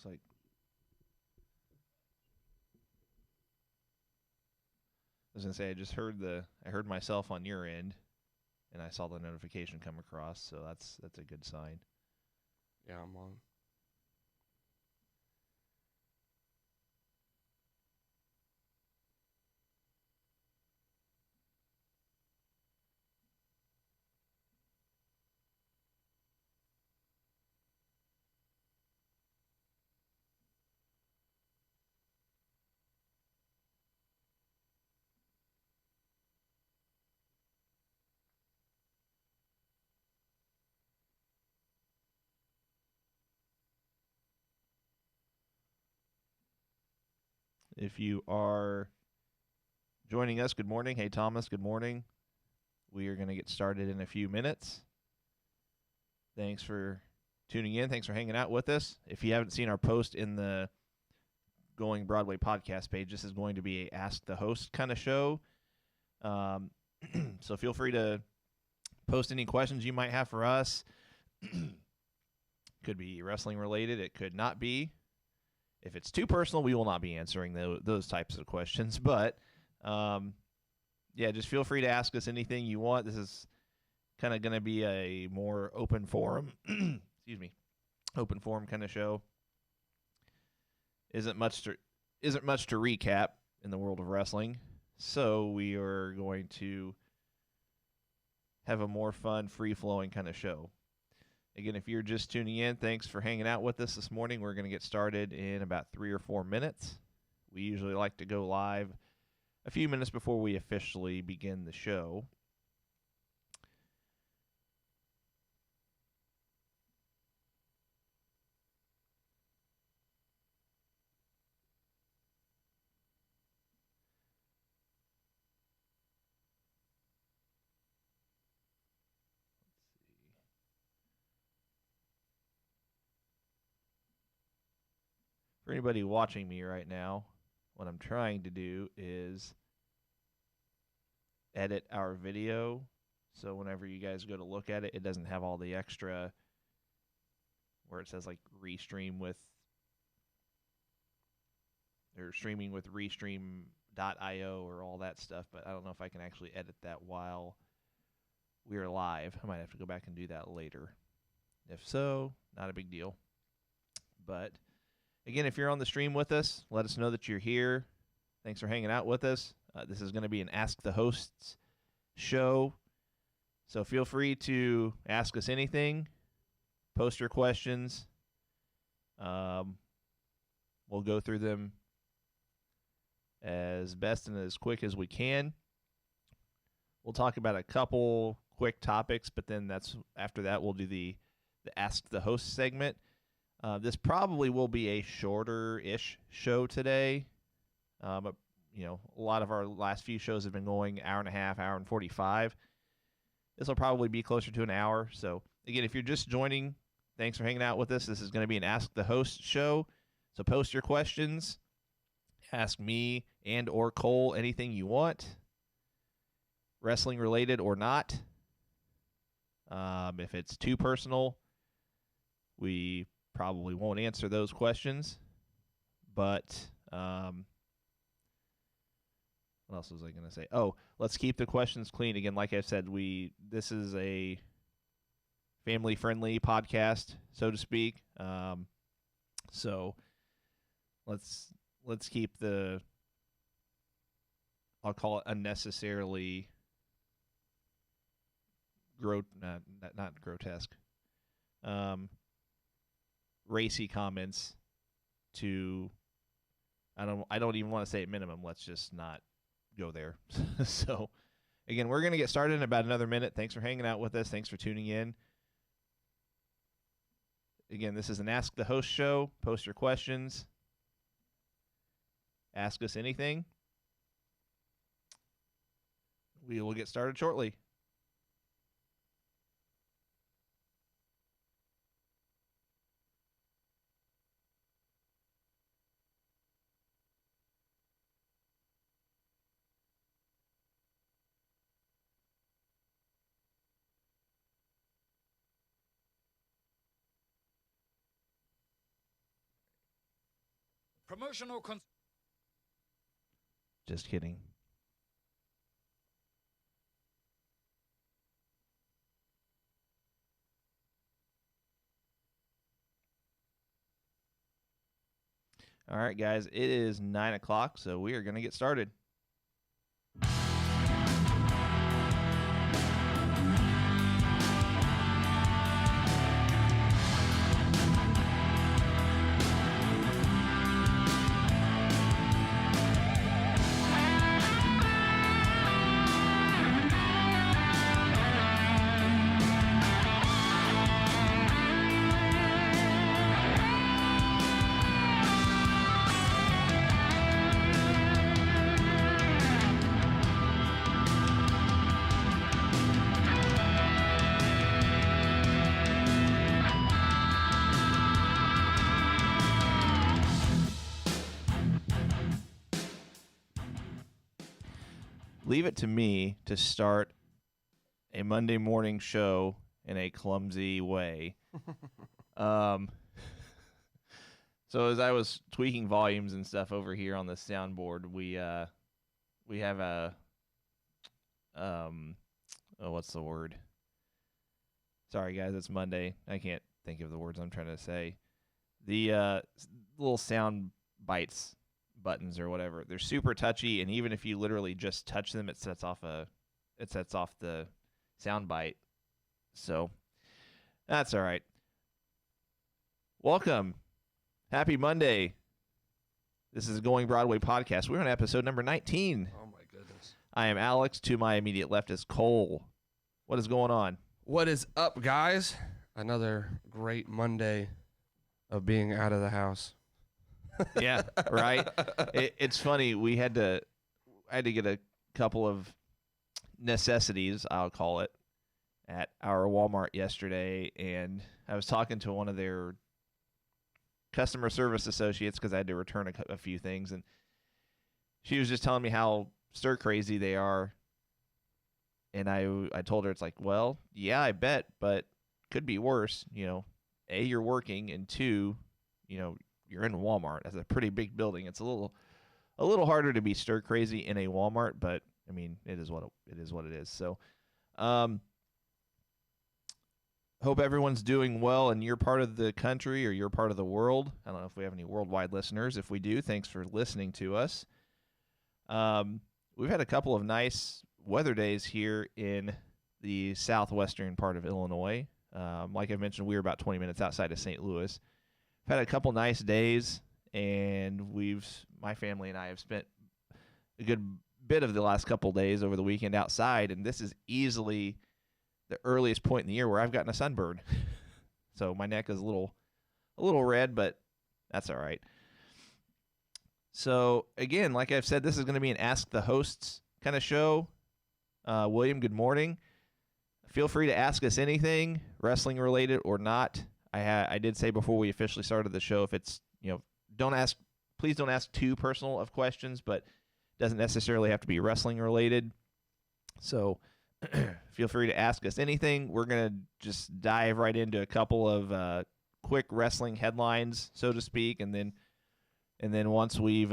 like I was gonna say I heard myself on your end, and I saw the notification come across, so that's a good sign. Yeah, I'm on. If you are joining us, good morning. Hey Thomas, good morning. We are going to get started in a few minutes. Thanks for tuning in. Thanks for hanging out with us. If you haven't seen our post in the Going Broadway podcast page, this is going to be a Ask the Host kind of show. So feel free to post any questions you might have for us. Could be wrestling related. It could not be. If it's too personal, we will not be answering those types of questions. But yeah, just feel free to ask us anything you want. This is kind of going to be a more open forum. Excuse me, open forum kind of show. Isn't much to recap in the world of wrestling, so we are going to have a more fun, free-flowing kind of show. Again, if you're just tuning in, thanks for hanging out with us this morning. We're going to get started in about 3 or 4 minutes. We usually like to go live a few minutes before we officially begin the show. For anybody watching me right now, what I'm trying to do is edit our video so whenever you guys go to look at it, it doesn't have all the extra where it says like restream with or streaming with restream.io or all that stuff, but I don't know if I can actually edit that while we're live. I might have to go back and do that later. If so, not a big deal. But again, if you're on the stream with us, let us know that you're here. Thanks for hanging out with us. This is going to be an Ask the Hosts show. So feel free to ask us anything. Post your questions. We'll go through them as best and as quick as we can. We'll talk about a couple quick topics, but then after that we'll do the Ask the Host segment. This probably will be a shorter-ish show today. But, a lot of our last few shows have been going hour and a half, hour and 45. This will probably be closer to an hour. So, again, if you're just joining, thanks for hanging out with us. This is going to be an Ask the Host show. So post your questions. Ask me and or Cole anything you want, wrestling-related or not. If it's too personal, we probably won't answer those questions. But what else was I going to say? Oh, let's keep the questions clean. Again, like I said, this is a family-friendly podcast, so to speak. So let's keep I'll call it unnecessarily not grotesque. Racy comments to I don't even want to say at minimum. Let's just not go there. So again, we're going to get started in about another minute. Thanks for hanging out with us. Thanks for tuning in. Again, this is an Ask the Host show. Post your questions. Ask us anything. We will get started shortly. Promotional Just kidding. All right, guys, it is 9 o'clock, so we are going to get started. Leave it to me to start a Monday morning show in a clumsy way. So as I was tweaking volumes and stuff over here on the soundboard, we have a what's the word? Sorry guys, it's Monday. I can't think of the words I'm trying to say. The little sound bites buttons or whatever, they're super touchy, and even if you literally just touch them, it sets off the sound bite. So that's all right. Welcome, happy Monday. This is Going Broadway podcast. We're on episode number 19. Oh my goodness. I am Alex. To my immediate left is Cole. What is going on? What is up, guys? Another great Monday of being out of the house. Yeah, right. It's funny. I had to get a couple of necessities, I'll call it, at our Walmart yesterday, and I was talking to one of their customer service associates because I had to return a few things, and she was just telling me how stir crazy they are, and I told her, it's like, well, yeah, I bet, but could be worse. You know, A, you're working, and two, you know, you're in Walmart. That's a pretty big building. It's a little harder to be stir crazy in a Walmart, but I mean, it is what it is. So, hope everyone's doing well in your part of the country or your part of the world. I don't know if we have any worldwide listeners. If we do, thanks for listening to us. We've had a couple of nice weather days here in the southwestern part of Illinois. Like I mentioned, we were about 20 minutes outside of St. Louis. Had a couple nice days, and my family and I have spent a good bit of the last couple days over the weekend outside, and this is easily the earliest point in the year where I've gotten a sunburn. So my neck is a little red, but that's all right. So again, like I've said, this is going to be an Ask the Hosts kind of show. William, good morning. Feel free to ask us anything, wrestling related or not. I did say before we officially started the show, if it's, you know, please don't ask too personal of questions, but it doesn't necessarily have to be wrestling related. So feel free to ask us anything. We're going to just dive right into a couple of quick wrestling headlines, so to speak, and then once we've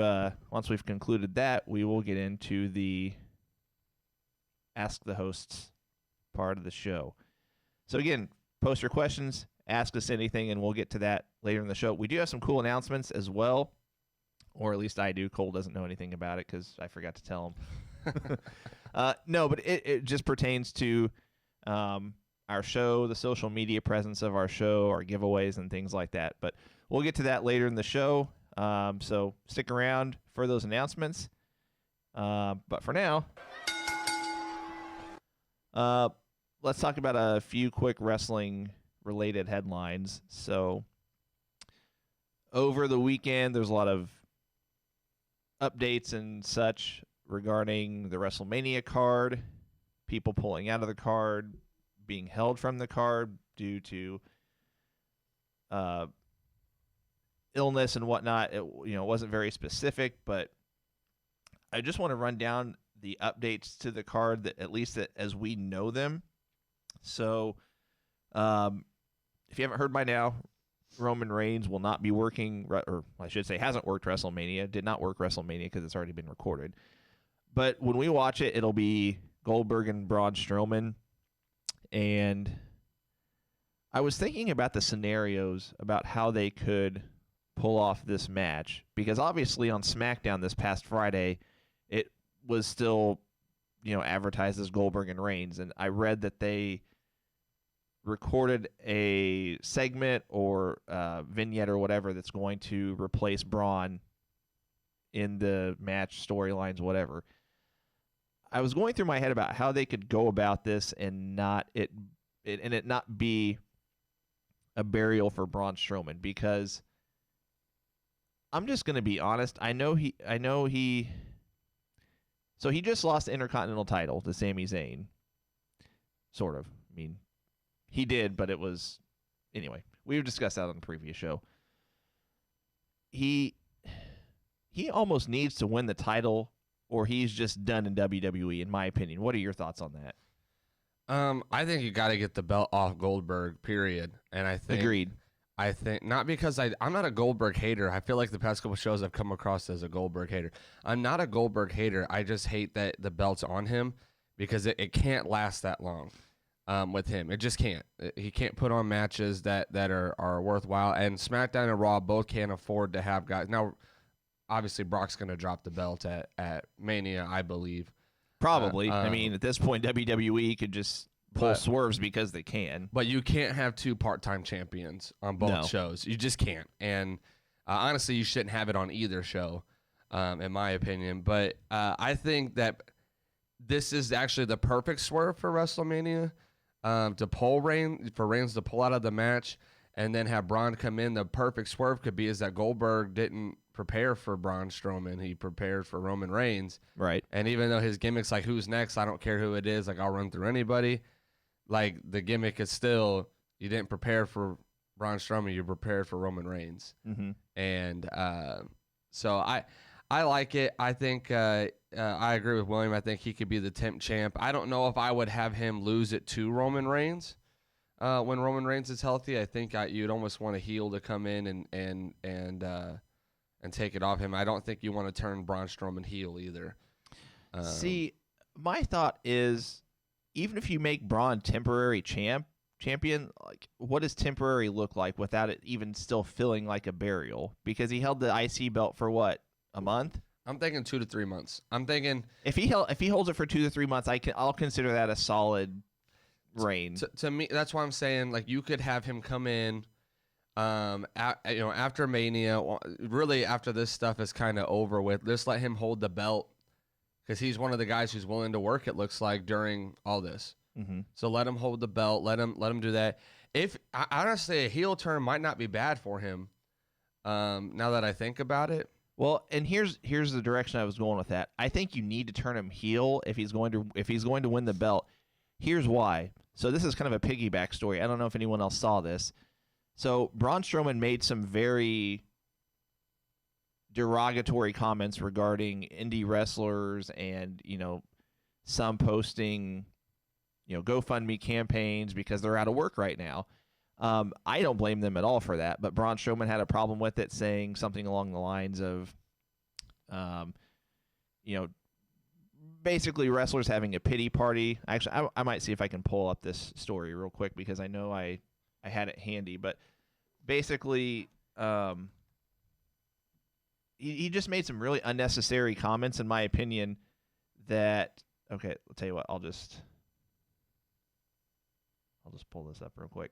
concluded that, we will get into the Ask the Hosts part of the show. So again, post your questions, ask us anything, and we'll get to that later in the show. We do have some cool announcements as well, or at least I do. Cole doesn't know anything about it because I forgot to tell him. No, but it just pertains to our show, the social media presence of our show, our giveaways, and things like that. But we'll get to that later in the show, so stick around for those announcements. But for now, let's talk about a few quick wrestling-related headlines. So over the weekend, there's a lot of updates and such regarding the WrestleMania card, people pulling out of the card, being held from the card due to illness and whatnot. It wasn't very specific, but I just want to run down the updates to the card that at least as we know them. So if you haven't heard by now, Roman Reigns will not be working, or I should say hasn't worked WrestleMania, did not work WrestleMania because it's already been recorded. But when we watch it, it'll be Goldberg and Braun Strowman. And I was thinking about the scenarios about how they could pull off this match. Because obviously on SmackDown this past Friday, it was still, advertised as Goldberg and Reigns. And I read that they recorded a segment or vignette or whatever that's going to replace Braun in the match, storylines, whatever. I was going through my head about how they could go about this and it not be a burial for Braun Strowman, because I'm just going to be honest. So he just lost the Intercontinental title to Sami Zayn. Sort of. I mean, he did, but it was... Anyway, we've discussed that on the previous show. He almost needs to win the title, or he's just done in WWE, in my opinion. What are your thoughts on that? I think you got to get the belt off Goldberg, period. And I think... Agreed. I think, not because I'm not a Goldberg hater. I feel like the past couple shows I've come across as a Goldberg hater. I'm not a Goldberg hater. I just hate that the belt's on him, because it can't last that long with him. It just can't. He can't put on matches that are worthwhile. And SmackDown and Raw both can't afford to have guys. Now, obviously, Brock's going to drop the belt at Mania, I believe. Probably. I mean, at this point, WWE could just pull swerves because they can. But you can't have two part-time champions on both shows. You just can't. And honestly, you shouldn't have it on either show, in my opinion. But I think that this is actually the perfect swerve for WrestleMania, to pull Reigns to pull out of the match and then have Braun come in. The perfect swerve could be is that Goldberg didn't prepare for Braun Strowman. He prepared for Roman Reigns. Right. And even though his gimmick's like, who's next? I don't care who it is. Like, I'll run through anybody. Like, the gimmick is still, you didn't prepare for Braun Strowman, you prepared for Roman Reigns. Mm-hmm. And so I like it. I think I agree with William. I think he could be the temp champ. I don't know if I would have him lose it to Roman Reigns when Roman Reigns is healthy. I think you'd almost want a heel to come in and take it off him. I don't think you want to turn Braun Strowman heel either. See, my thought is, even if you make Braun temporary champion, like, what does temporary look like without it even still feeling like a burial? Because he held the IC belt for what, a month? I'm thinking 2 to 3 months. I'm thinking if he holds it for 2 to 3 months, I'll consider that a solid reign. To me, that's why I'm saying, like, you could have him come in, after Mania, really after this stuff is kind of over with. Just let him hold the belt, because he's one of the guys who's willing to work, it looks like, during all this. Mm-hmm. So let him hold the belt. Let him do that. Honestly, a heel turn might not be bad for him. Now that I think about it. Well, and here's the direction I was going with that. I think you need to turn him heel if he's going to win the belt. Here's why. So this is kind of a piggyback story. I don't know if anyone else saw this. So Braun Strowman made some very derogatory comments regarding indie wrestlers, and some posting GoFundMe campaigns because they're out of work right now. I don't blame them at all for that, but Braun Strowman had a problem with it, saying something along the lines of basically wrestlers having a pity party. Actually, I might see if I can pull up this story real quick, because I know I had it handy, but basically he just made some really unnecessary comments, in my opinion, that, okay, I'll tell you what, I'll just pull this up real quick.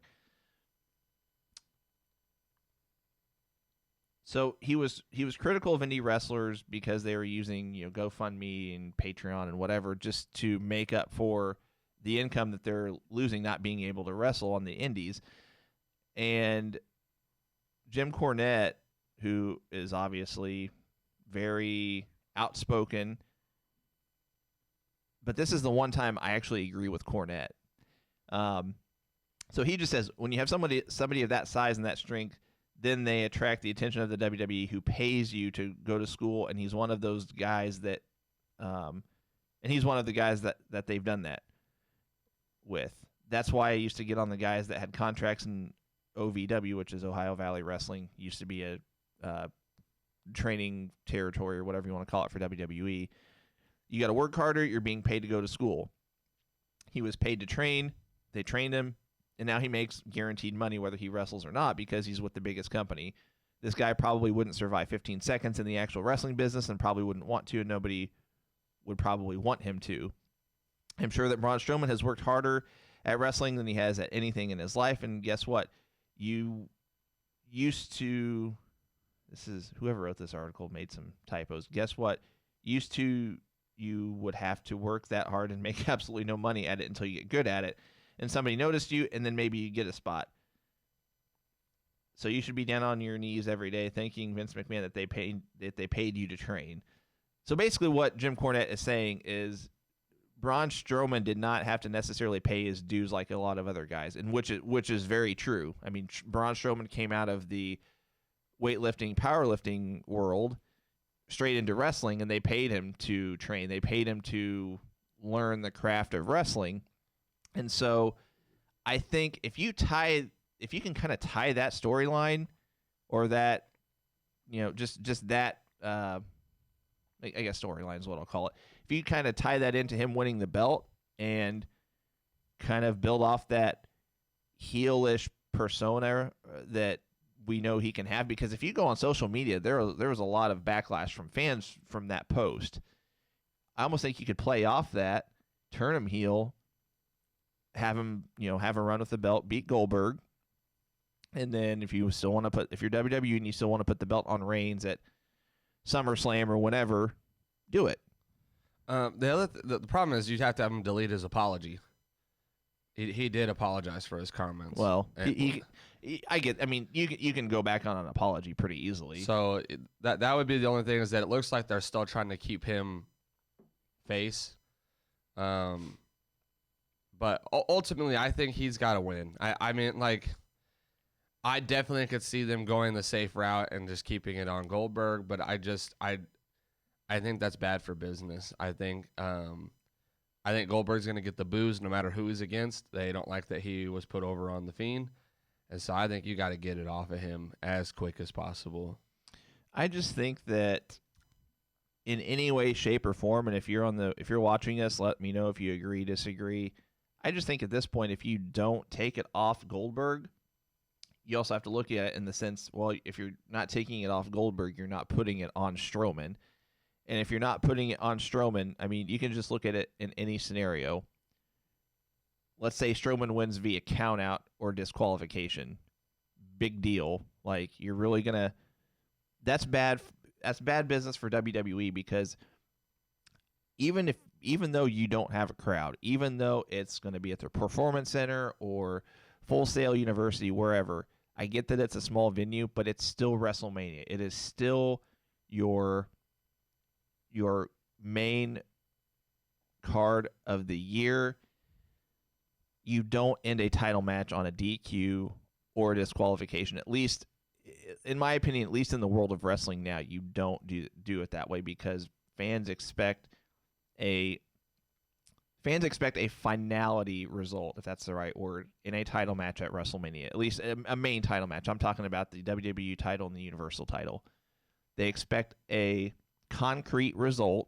So he was critical of indie wrestlers because they were using GoFundMe and Patreon and whatever just to make up for the income that they're losing not being able to wrestle on the indies. And Jim Cornette, who is obviously very outspoken, but this is the one time I actually agree with Cornette. So he just says, when you have somebody of that size and that strength, then they attract the attention of the WWE, who pays you to go to school, and he's one of those guys that, that they've done that with. That's why I used to get on the guys that had contracts and OVW, which is Ohio Valley Wrestling, used to be a training territory or whatever you want to call it for WWE. You got to work harder. You're being paid to go to school. He was paid to train. They trained him, and now he makes guaranteed money whether he wrestles or not because he's with the biggest company. This guy probably wouldn't survive 15 seconds in the actual wrestling business and probably wouldn't want to, and nobody would probably want him to. I'm sure that Braun Strowman has worked harder at wrestling than he has at anything in his life, and guess what? You used to... This is whoever wrote this article made some typos. Guess what? Used to, you would have to work that hard and make absolutely no money at it until you get good at it, and somebody noticed you, and then maybe you get a spot. So you should be down on your knees every day thanking Vince McMahon that they paid you to train. So basically, what Jim Cornette is saying is Braun Strowman did not have to necessarily pay his dues like a lot of other guys, and which is very true. I mean, Braun Strowman came out of the weightlifting, powerlifting world straight into wrestling, and they paid him to train. They paid him to learn the craft of wrestling. And so I think if you can kind of tie that storyline or that, just that, I guess storyline is what I'll call it. If you kind of tie that into him winning the belt and kind of build off that heelish persona that we know he can have, because if you go on social media, there was a lot of backlash from fans from that post. I almost think you could play off that, turn him heel, have him run with the belt, beat Goldberg, and then if you're WWE and you still want to put the belt on Reigns at SummerSlam or whenever, do it. The problem is you'd have to have him delete his apology. He did apologize for his comments. Well, you can go back on an apology pretty easily. So that would be the only thing, is that it looks like they're still trying to keep him face. But ultimately, I think he's got to win. I definitely could see them going the safe route and just keeping it on Goldberg, but I think that's bad for business. I think Goldberg's going to get the boos no matter who he's against. They don't like that he was put over on The Fiend. And so I think you got to get it off of him as quick as possible. I just think that in any way, shape, or form, and if you're watching us, let me know if you agree, disagree. I just think at this point, if you don't take it off Goldberg, you also have to look at it in the sense, well, if you're not taking it off Goldberg, you're not putting it on Strowman. And if you're not putting it on Strowman, I mean, you can just look at it in any scenario. Let's say Strowman wins via countout or disqualification. Big deal. Like, you're really going to... That's bad business for WWE, because even though you don't have a crowd, even though it's going to be at their Performance Center or Full Sail University, wherever, I get that it's a small venue, but it's still WrestleMania. It is still your main card of the year. You don't end a title match on a DQ or a disqualification. At least, in my opinion, at least in the world of wrestling now, you don't do it that way, because fans expect a finality result, if that's the right word, in a title match at WrestleMania. At least a main title match. I'm talking about the WWE title and the Universal title. They expect a concrete result.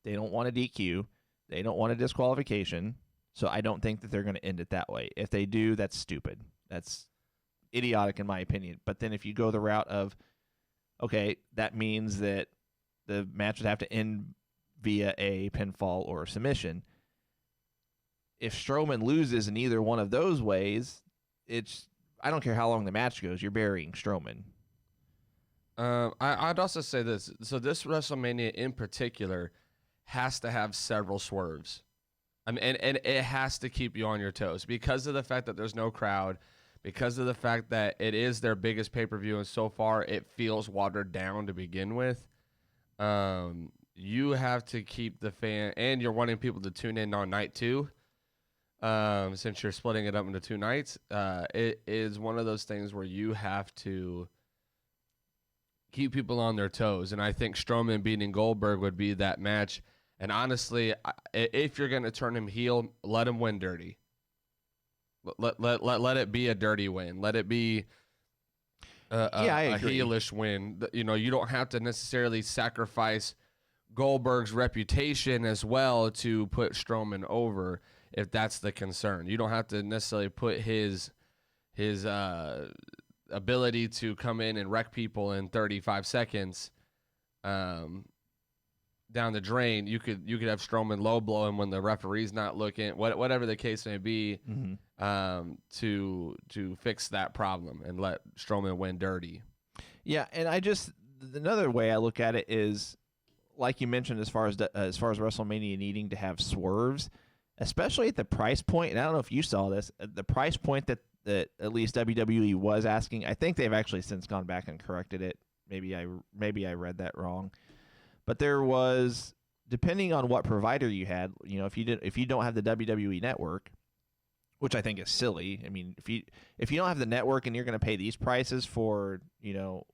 They don't want a DQ. They don't want a disqualification. So I don't think that they're going to end it that way. If they do, that's stupid. That's idiotic in my opinion. But then if you go the route of, okay, that means that the match would have to end via a pinfall or a submission. If Strowman loses in either one of those ways, I don't care how long the match goes, you're burying Strowman. I'd also say this. So this WrestleMania in particular has to have several swerves. I mean, and it has to keep you on your toes because of the fact that there's no crowd, because of the fact that it is their biggest pay-per-view, and so far it feels watered down to begin with. You have to keep the fan, and you're wanting people to tune in on night two. Since you're splitting it up into two nights, it is one of those things where you have to keep people on their toes. And I think Strowman beating Goldberg would be that match. And honestly, if you're going to turn him heel, let him win dirty. Let it be a dirty win. Let it be a heelish win. You know, you don't have to necessarily sacrifice Goldberg's reputation as well to put Strowman over if that's the concern. You don't have to necessarily put his ability to come in and wreck people in 35 seconds down the drain. You could have Strowman low blow him when the referee's not looking, whatever the case may be, to fix that problem and let Strowman win dirty. Yeah, and another way I look at it is, like you mentioned, as far as WrestleMania needing to have swerves, especially at the price point. And I don't know if you saw this, the price point that at least WWE was asking. I think they've actually since gone back and corrected it. Maybe I read that wrong. But there was, depending on what provider you had, you know, if you don't have the WWE network, which I think is silly. I mean, if you don't have the network and you're going to pay these prices for, you know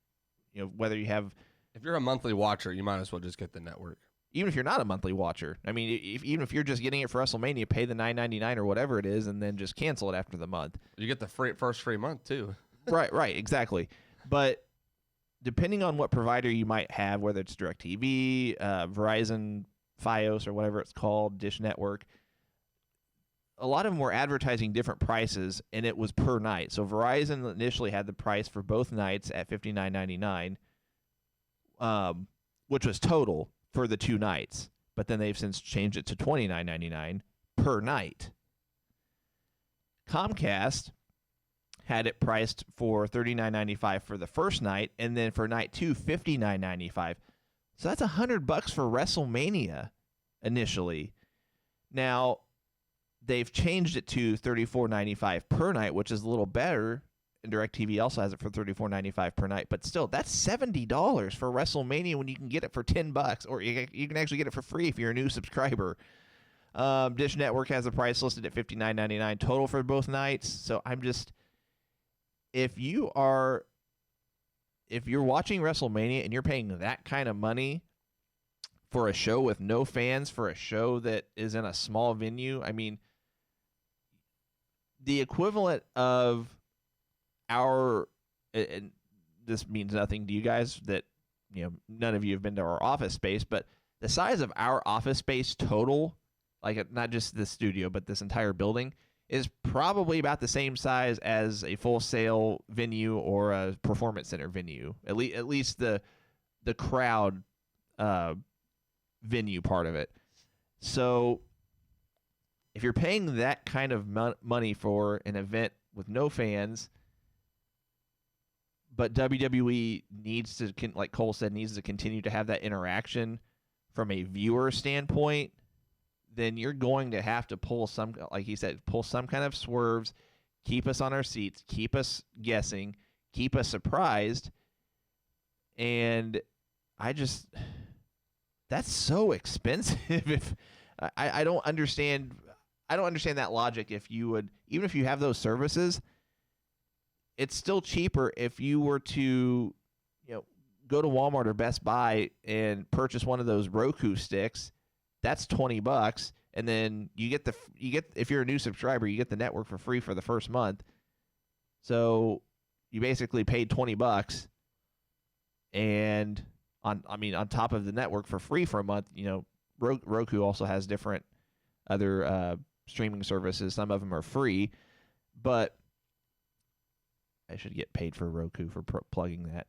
whether you have, if you're a monthly watcher, you might as well just get the network. Even if you're not a monthly watcher, I mean, even if you're just getting it for WrestleMania, pay the $9.99 or whatever it is, and then just cancel it after the month. You get the first free month too. Right, exactly. But depending on what provider you might have, whether it's DirecTV, Verizon, Fios, or whatever it's called, Dish Network, a lot of them were advertising different prices, and it was per night. So Verizon initially had the price for both nights at $59.99, which was total for the 2 nights. But then they've since changed it to $29.99 per night. Comcast had it priced for $39.95 for the first night, and then for night 2, $59.95. So that's $100 for WrestleMania initially. Now, they've changed it to $34.95 per night, which is a little better. And DirecTV also has it for $34.95 per night. But still, that's $70 for WrestleMania when you can get it for $10, or you can actually get it for free if you're a new subscriber. Dish Network has the price listed at $59.99 total for both nights. So I'm just, if you're watching WrestleMania and you're paying that kind of money for a show with no fans, for a show that is in a small venue, I mean, the equivalent of and this means nothing to you guys that, you know, none of you have been to our office space, but the size of our office space total, like not just the studio, but this entire building, is probably about the same size as a Full Sail venue or a Performance Center venue. At least the crowd venue part of it. So if you're paying that kind of money for an event with no fans, but WWE needs to, like Cole said, needs to continue to have that interaction from a viewer standpoint, then you're going to have to pull some, like he said, pull some kind of swerves, keep us on our seats, keep us guessing, keep us surprised. And that's so expensive. If I don't understand that logic. If you would, even if you have those services, it's still cheaper if you were to, go to Walmart or Best Buy and purchase one of those Roku sticks. That's $20, and then you get if you're a new subscriber, you get the network for free for the first month. So you basically paid $20, and on top of the network for free for a month. Roku also has different other streaming services. Some of them are free, but I should get paid for Roku for plugging that.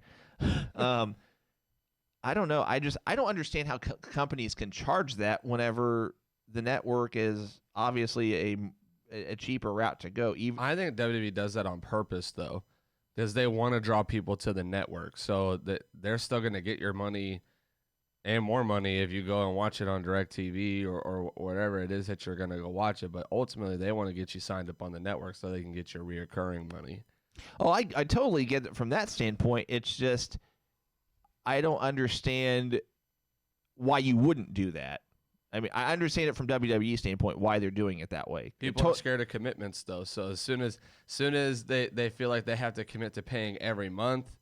I don't know. I don't understand how companies can charge that whenever the network is obviously a cheaper route to go. I think WWE does that on purpose, though, because they want to draw people to the network, so that they're still going to get your money and more money if you go and watch it on DirecTV or whatever it is that you're going to go watch it. But ultimately, they want to get you signed up on the network so they can get your reoccurring money. Oh, I totally get it from that standpoint. It's just I don't understand why you wouldn't do that. I mean, I understand it from WWE standpoint why they're doing it that way. People are scared of commitments, though. So as soon as they feel like they have to commit to paying every month,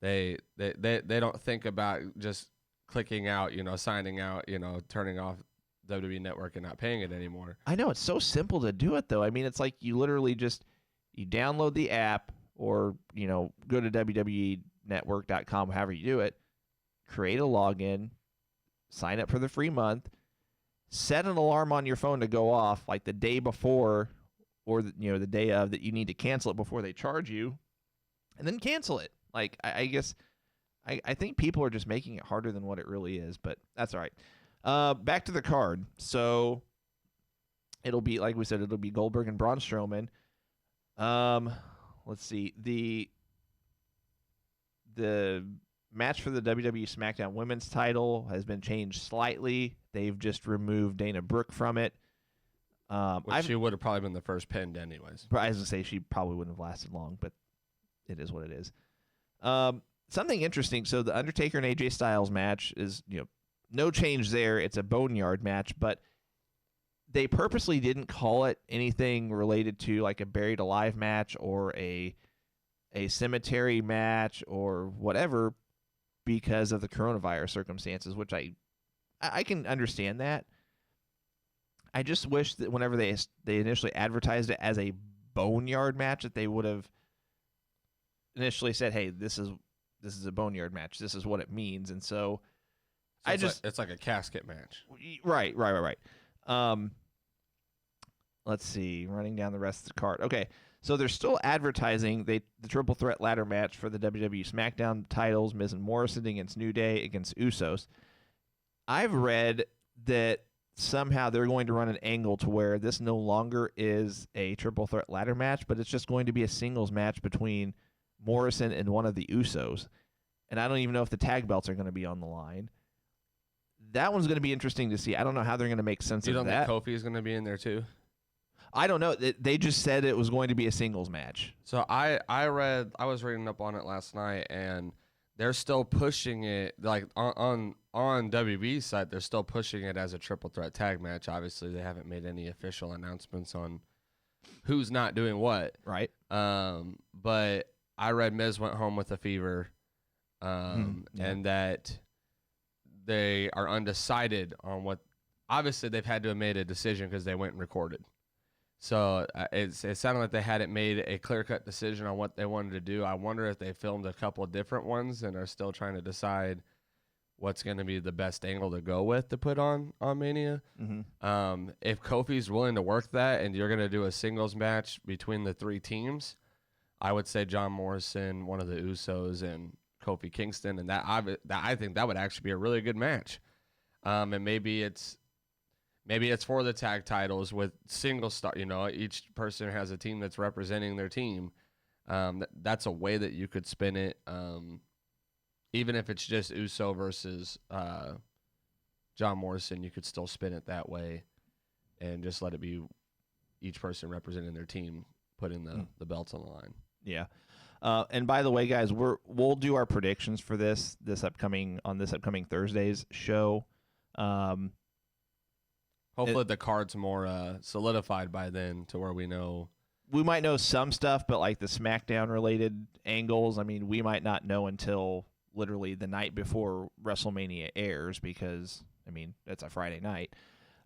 they don't think about just clicking out, signing out, turning off WWE Network and not paying it anymore. I know, it's so simple to do it, though. I mean, it's like you literally just you download the app or, go to WWEnetwork.com, however you do it, create a login, sign up for the free month, set an alarm on your phone to go off like the day before or the day of that you need to cancel it before they charge you, and then cancel it. Like, I guess I think people are just making it harder than what it really is, but that's all right. Back to the card. So it'll be, like we said, it'll be Goldberg and Braun Strowman. Let's see. The match for the WWE Smackdown Women's title has been changed slightly. They've just removed Dana Brooke from it. She would have probably been the first pinned anyways. I was going to say she probably wouldn't have lasted long, but it is what it is. Something interesting. So the Undertaker and AJ Styles match is, no change there. It's a boneyard match, but they purposely didn't call it anything related to like a buried alive match or a cemetery match or whatever because of the coronavirus circumstances, which I can understand that. I just wish that whenever they initially advertised it as a boneyard match, that they would have initially said, "Hey, this is a boneyard match. This is what it means." And so it's like a casket match. Right. Let's see. Running down the rest of the card. Okay, so they're still advertising the triple threat ladder match for the WWE SmackDown titles: Miz and Morrison against New Day against Usos. I've read that somehow they're going to run an angle to where this no longer is a triple threat ladder match, but it's just going to be a singles match between Morrison and one of the Usos. And I don't even know if the tag belts are going to be on the line. That one's going to be interesting to see. I don't know how they're going to make sense of that. You don't think Kofi is going to be in there too? I don't know. They just said it was going to be a singles match. So I was reading up on it last night, and they're still pushing it like on WWE's side. They're still pushing it as a triple threat tag match. Obviously, they haven't made any official announcements on who's not doing what. Right. But I read Miz went home with a fever, and that they are undecided on what. Obviously, they've had to have made a decision because they went and recorded. So it sounded like they hadn't made a clear-cut decision on what they wanted to do. I wonder if they filmed a couple of different ones and are still trying to decide what's going to be the best angle to go with to put on Mania. Mm-hmm. If Kofi's willing to work that and you're going to do a singles match between the three teams, I would say John Morrison, one of the Usos, and Kofi Kingston, and I think that would actually be a really good match. And maybe it's for the tag titles with single star. Each person has a team that's representing their team. That's a way that you could spin it. Even if it's just Uso versus John Morrison, you could still spin it that way, and just let it be each person representing their team, putting the belts on the line. Yeah. And by the way, guys, we'll do our predictions for this upcoming Thursday's show. Hopefully the card's more solidified by then to where we know. We might know some stuff, but like the SmackDown related angles, I mean, we might not know until literally the night before WrestleMania airs because, I mean, it's a Friday night.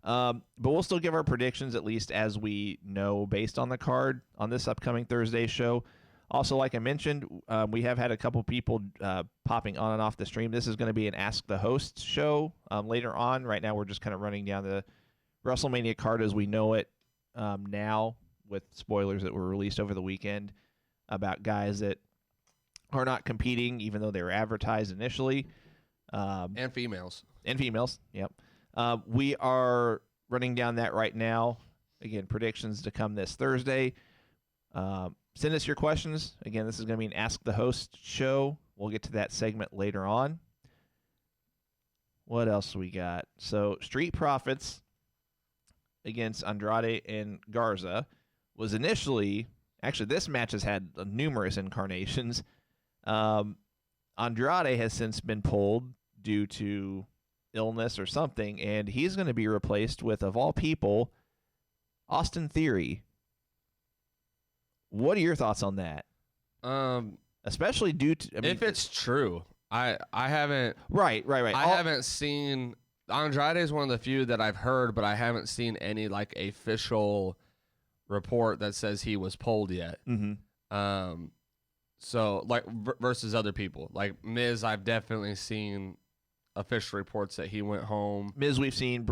But we'll still give our predictions at least as we know based on the card on this upcoming Thursday show. Also, like I mentioned, we have had a couple people popping on and off the stream. This is going to be an Ask the Host show later on. Right now, we're just kind of running down the WrestleMania card as we know it now, with spoilers that were released over the weekend about guys that are not competing, even though they were advertised initially. And females. Yep. We are running down that right now. Again, predictions to come this Thursday. Send us your questions. Again, this is going to be an Ask the Host show. We'll get to that segment later on. What else we got? So, Street Profits against Andrade and Garza was initially, actually this match has had numerous incarnations. Andrade has since been pulled due to illness or something, and he's going to be replaced with, of all people, Austin Theory. What are your thoughts on that? Especially due to, if it's true, I haven't. Right. I haven't seen Andrade is one of the few that I've heard, but I haven't seen any like official report that says he was pulled yet. Mm-hmm. So like versus other people like Miz, I've definitely seen official reports that he went home. Miz, we've seen.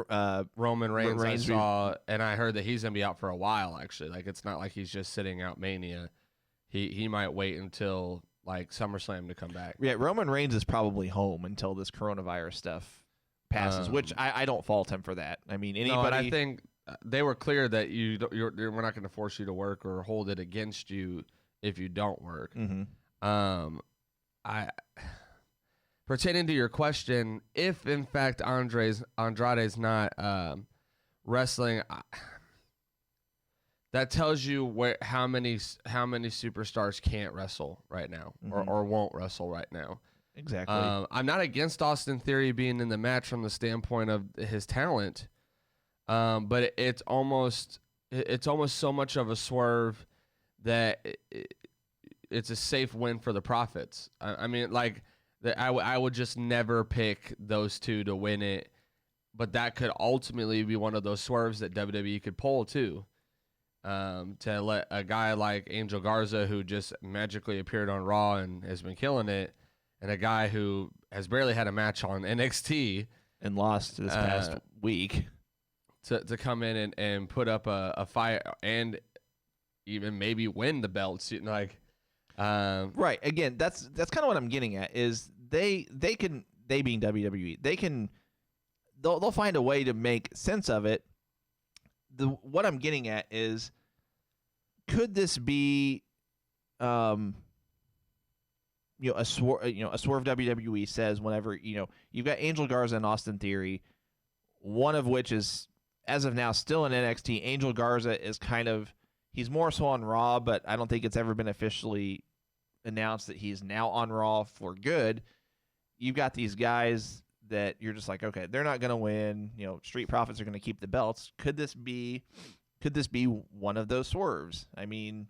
Roman Reigns I saw, and I heard that he's gonna be out for a while. Actually, like it's not like he's just sitting out Mania. He might wait until like SummerSlam to come back. Yeah, Roman Reigns is probably home until this coronavirus stuff passes, which I don't fault him for that. I mean, anybody. No, and I think they were clear that we're not going to force you to work or hold it against you if you don't work. Mm-hmm. Pertaining to your question, if in fact Andrade's not wrestling, that tells you how many superstars can't wrestle right now, mm-hmm. or won't wrestle right now. Exactly. I'm not against Austin Theory being in the match from the standpoint of his talent, but it's almost so much of a swerve that it's a safe win for the Profits. I mean, like I would just never pick those two to win it, but that could ultimately be one of those swerves that WWE could pull too. To let a guy like Angel Garza, who just magically appeared on Raw and has been killing it, and a guy who has barely had a match on NXT and lost this past week, to come in and put up a fight and even maybe win the belts, like. Right. Again, that's kind of what I'm getting at. Is they being WWE, they'll find a way to make sense of it. What I'm getting at is, could this be, a swerve WWE says whenever, you've got Angel Garza and Austin Theory, one of which is, as of now, still in NXT. Angel Garza is he's more so on Raw, but I don't think it's ever been officially announced that he's now on Raw for good. You've got these guys that you're just like, okay, they're not going to win. Street Profits are going to keep the belts. Could this be one of those swerves? I mean,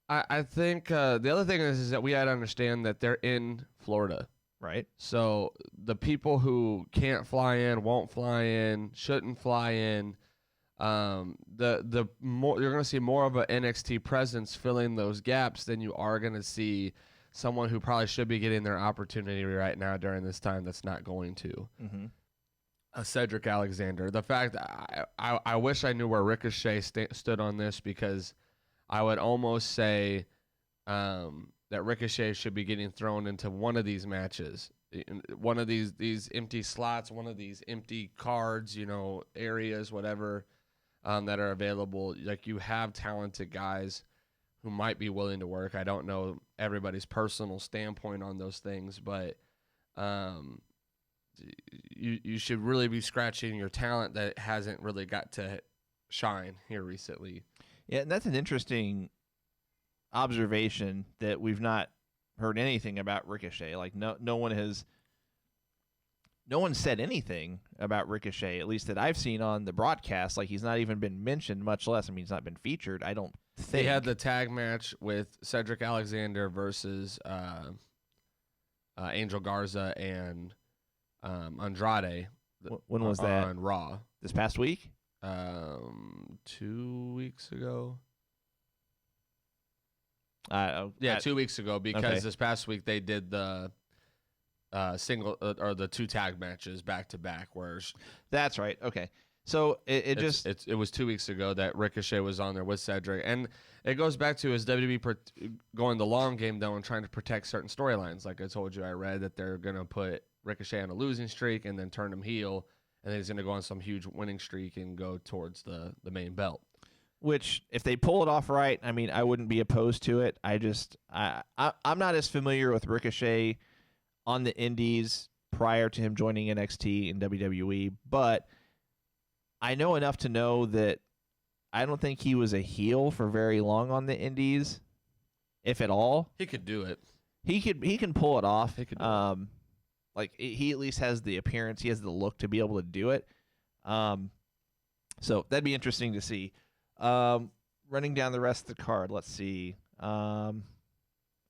I think the other thing is that we had to understand that they're in Florida, right? So the people who can't fly in, won't fly in, shouldn't fly in. The more you're going to see more of an NXT presence filling those gaps than you are going to see someone who probably should be getting their opportunity right now during this time that's not going to. Mm-hmm. Cedric Alexander. The fact that I wish I knew where Ricochet stood on this, because I would almost say that Ricochet should be getting thrown into one of these matches, one of these empty slots, one of these empty cards, areas, whatever, that are available. Like, you have talented guys who might be willing to work. I don't know everybody's personal standpoint on those things, but you should really be scratching your talent that hasn't really got to shine here recently. Yeah, and that's an interesting observation that we've not heard anything about Ricochet. Like no one said anything about Ricochet, at least that I've seen on the broadcast. Like, he's not even been mentioned, much less, he's not been featured, I don't think. They had the tag match with Cedric Alexander versus Angel Garza and Andrade. When was that? On Raw. This past week? 2 weeks ago. 2 weeks ago, because this past week they did the single or the two tag matches back to back. That's right. Okay, so it was 2 weeks ago that Ricochet was on there with Cedric, and it goes back to his WWE going the long game though and trying to protect certain storylines. Like I told you, I read that they're gonna put Ricochet on a losing streak and then turn him heel, and then he's gonna go on some huge winning streak and go towards the main belt. Which, if they pull it off right, I wouldn't be opposed to it. I'm not as familiar with Ricochet on the Indies prior to him joining NXT and WWE, but I know enough to know that I don't think he was a heel for very long on the Indies, if at all. He could do it. He can pull it off. He could. He at least has the appearance. He has the look to be able to do it. So that'd be interesting to see. Running down the rest of the card, let's see.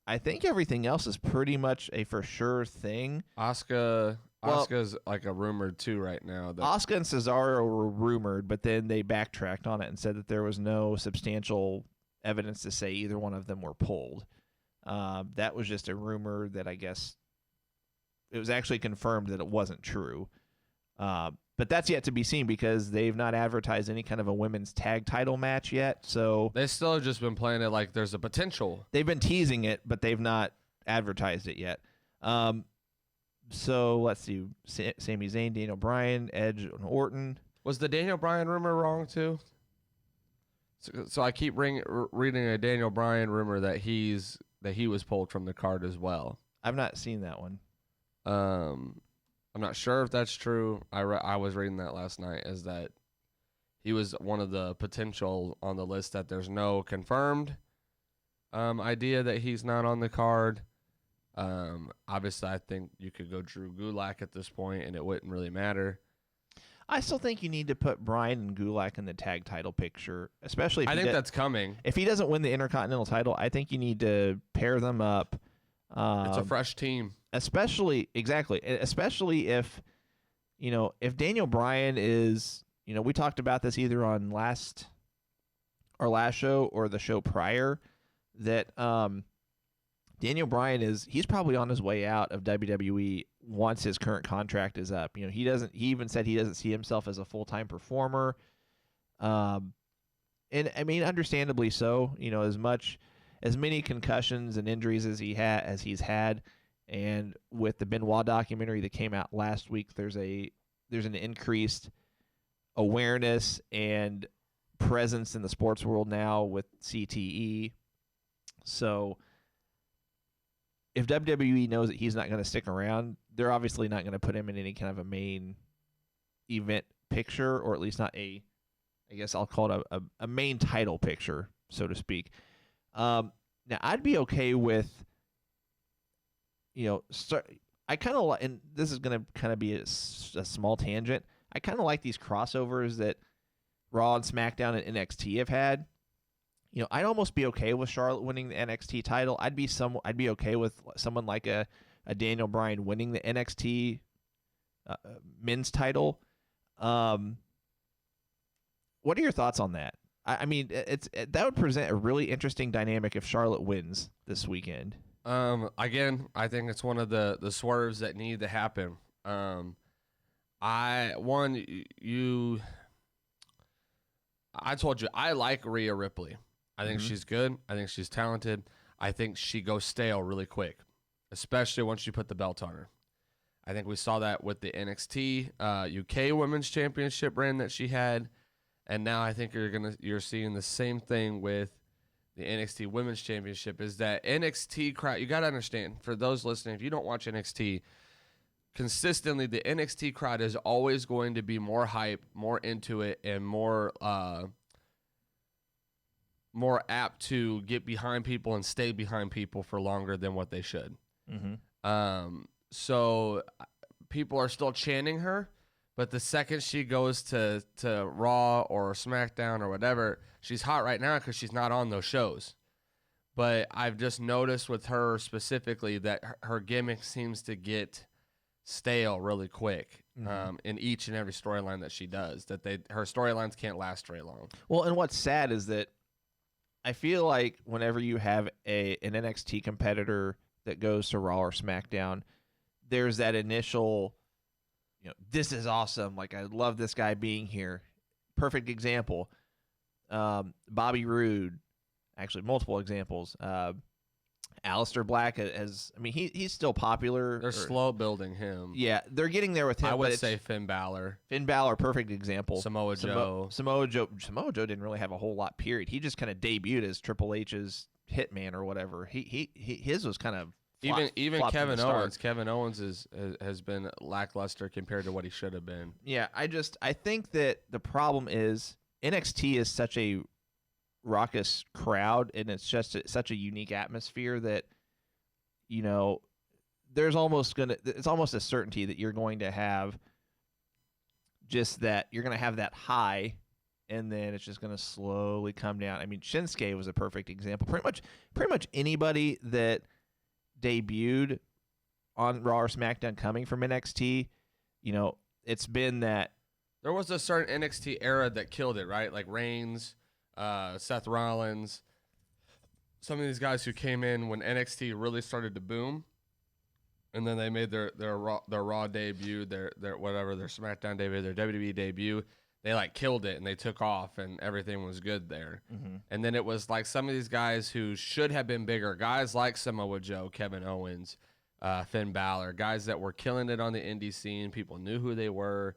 I think everything else is pretty much a for sure thing. Asuka's like a rumored too right now. Asuka and Cesaro were rumored, but then they backtracked on it and said that there was no substantial evidence to say either one of them were pulled. That was just a rumor that I guess it was actually confirmed that it wasn't true. But that's yet to be seen because they've not advertised any kind of a women's tag title match yet. So they still have just been playing it like there's a potential. They've been teasing it, but they've not advertised it yet. So let's see. Sami Zayn, Daniel Bryan, Edge, and Orton. Was the Daniel Bryan rumor wrong too? So I keep reading a Daniel Bryan rumor that he was pulled from the card as well. I've not seen that one. I'm not sure if that's true. I was reading that last night, as that he was one of the potential on the list, that there's no confirmed idea that he's not on the card. Obviously, I think you could go Drew Gulak at this point, and it wouldn't really matter. I still think you need to put Bryan and Gulak in the tag title picture, especially if that's coming. If he doesn't win the Intercontinental title, I think you need to pair them up. It's a fresh team. Especially if, if Daniel Bryan is, we talked about this either on our last show or the show prior, that Daniel Bryan he's probably on his way out of WWE once his current contract is up. He even said he doesn't see himself as a full-time performer. And I mean, understandably so, as many concussions and injuries as he's had. And with the Benoit documentary that came out last week, there's an increased awareness and presence in the sports world now with CTE. So if WWE knows that he's not going to stick around, they're obviously not going to put him in any kind of a main event picture, or at least not I guess I'll call it a main title picture, so to speak. Now, I'd be okay with, I kind of like, and this is going to kind of be a small tangent, I kind of like these crossovers that Raw and SmackDown and NXT have had. I'd almost be okay with Charlotte winning the NXT title. I'd be okay with someone like a Daniel Bryan winning the NXT men's title. What are your thoughts on that? I mean, that would present a really interesting dynamic if Charlotte wins this weekend. Again, I think it's one of the swerves that need to happen. I told you I like Rhea Ripley. I think she's good. I think she's talented. I think she goes stale really quick, especially once you put the belt on her. I think we saw that with the NXT UK Women's Championship reign that she had, and now I think you're seeing the same thing with the NXT Women's Championship. Is that NXT crowd? You got to understand, for those listening, if you don't watch NXT consistently, the NXT crowd is always going to be more hype, more into it, and more apt to get behind people and stay behind people for longer than what they should. So people are still chanting her, but the second she goes to Raw or SmackDown or whatever, she's hot right now because she's not on those shows. But I've just noticed with her specifically that her gimmick seems to get stale really quick in each and every storyline that she does. That her storylines can't last very long. Well, and what's sad is that I feel like whenever you have an NXT competitor that goes to Raw or SmackDown, there's that initial, this is awesome. Like, I love this guy being here. Perfect example. Bobby Roode, actually multiple examples. Aleister Black he's still popular. They're slow building him. Yeah, they're getting there with him. I would say Finn Balor. Finn Balor, perfect example. Samoa Joe. Samoa Joe didn't really have a whole lot, period. He just kind of debuted as Triple H's hitman or whatever. His was kind of even Kevin Owens. Kevin Owens has been lackluster compared to what he should have been. Yeah, I think that the problem is NXT is such a raucous crowd, and it's just such a unique atmosphere that it's almost a certainty that you're going to have that high, and then it's just going to slowly come down. I mean, Shinsuke was a perfect example. Pretty much anybody that debuted on Raw or SmackDown coming from NXT, it's been that there was a certain NXT era that killed it, right? Like Reigns, Seth Rollins, some of these guys who came in when NXT really started to boom, and then they made their Raw debut, their SmackDown debut, their WWE debut. They like killed it and they took off and everything was good there. Mm-hmm. And then it was like some of these guys who should have been bigger, guys like Samoa Joe, Kevin Owens, Finn Balor, guys that were killing it on the indie scene. People knew who they were.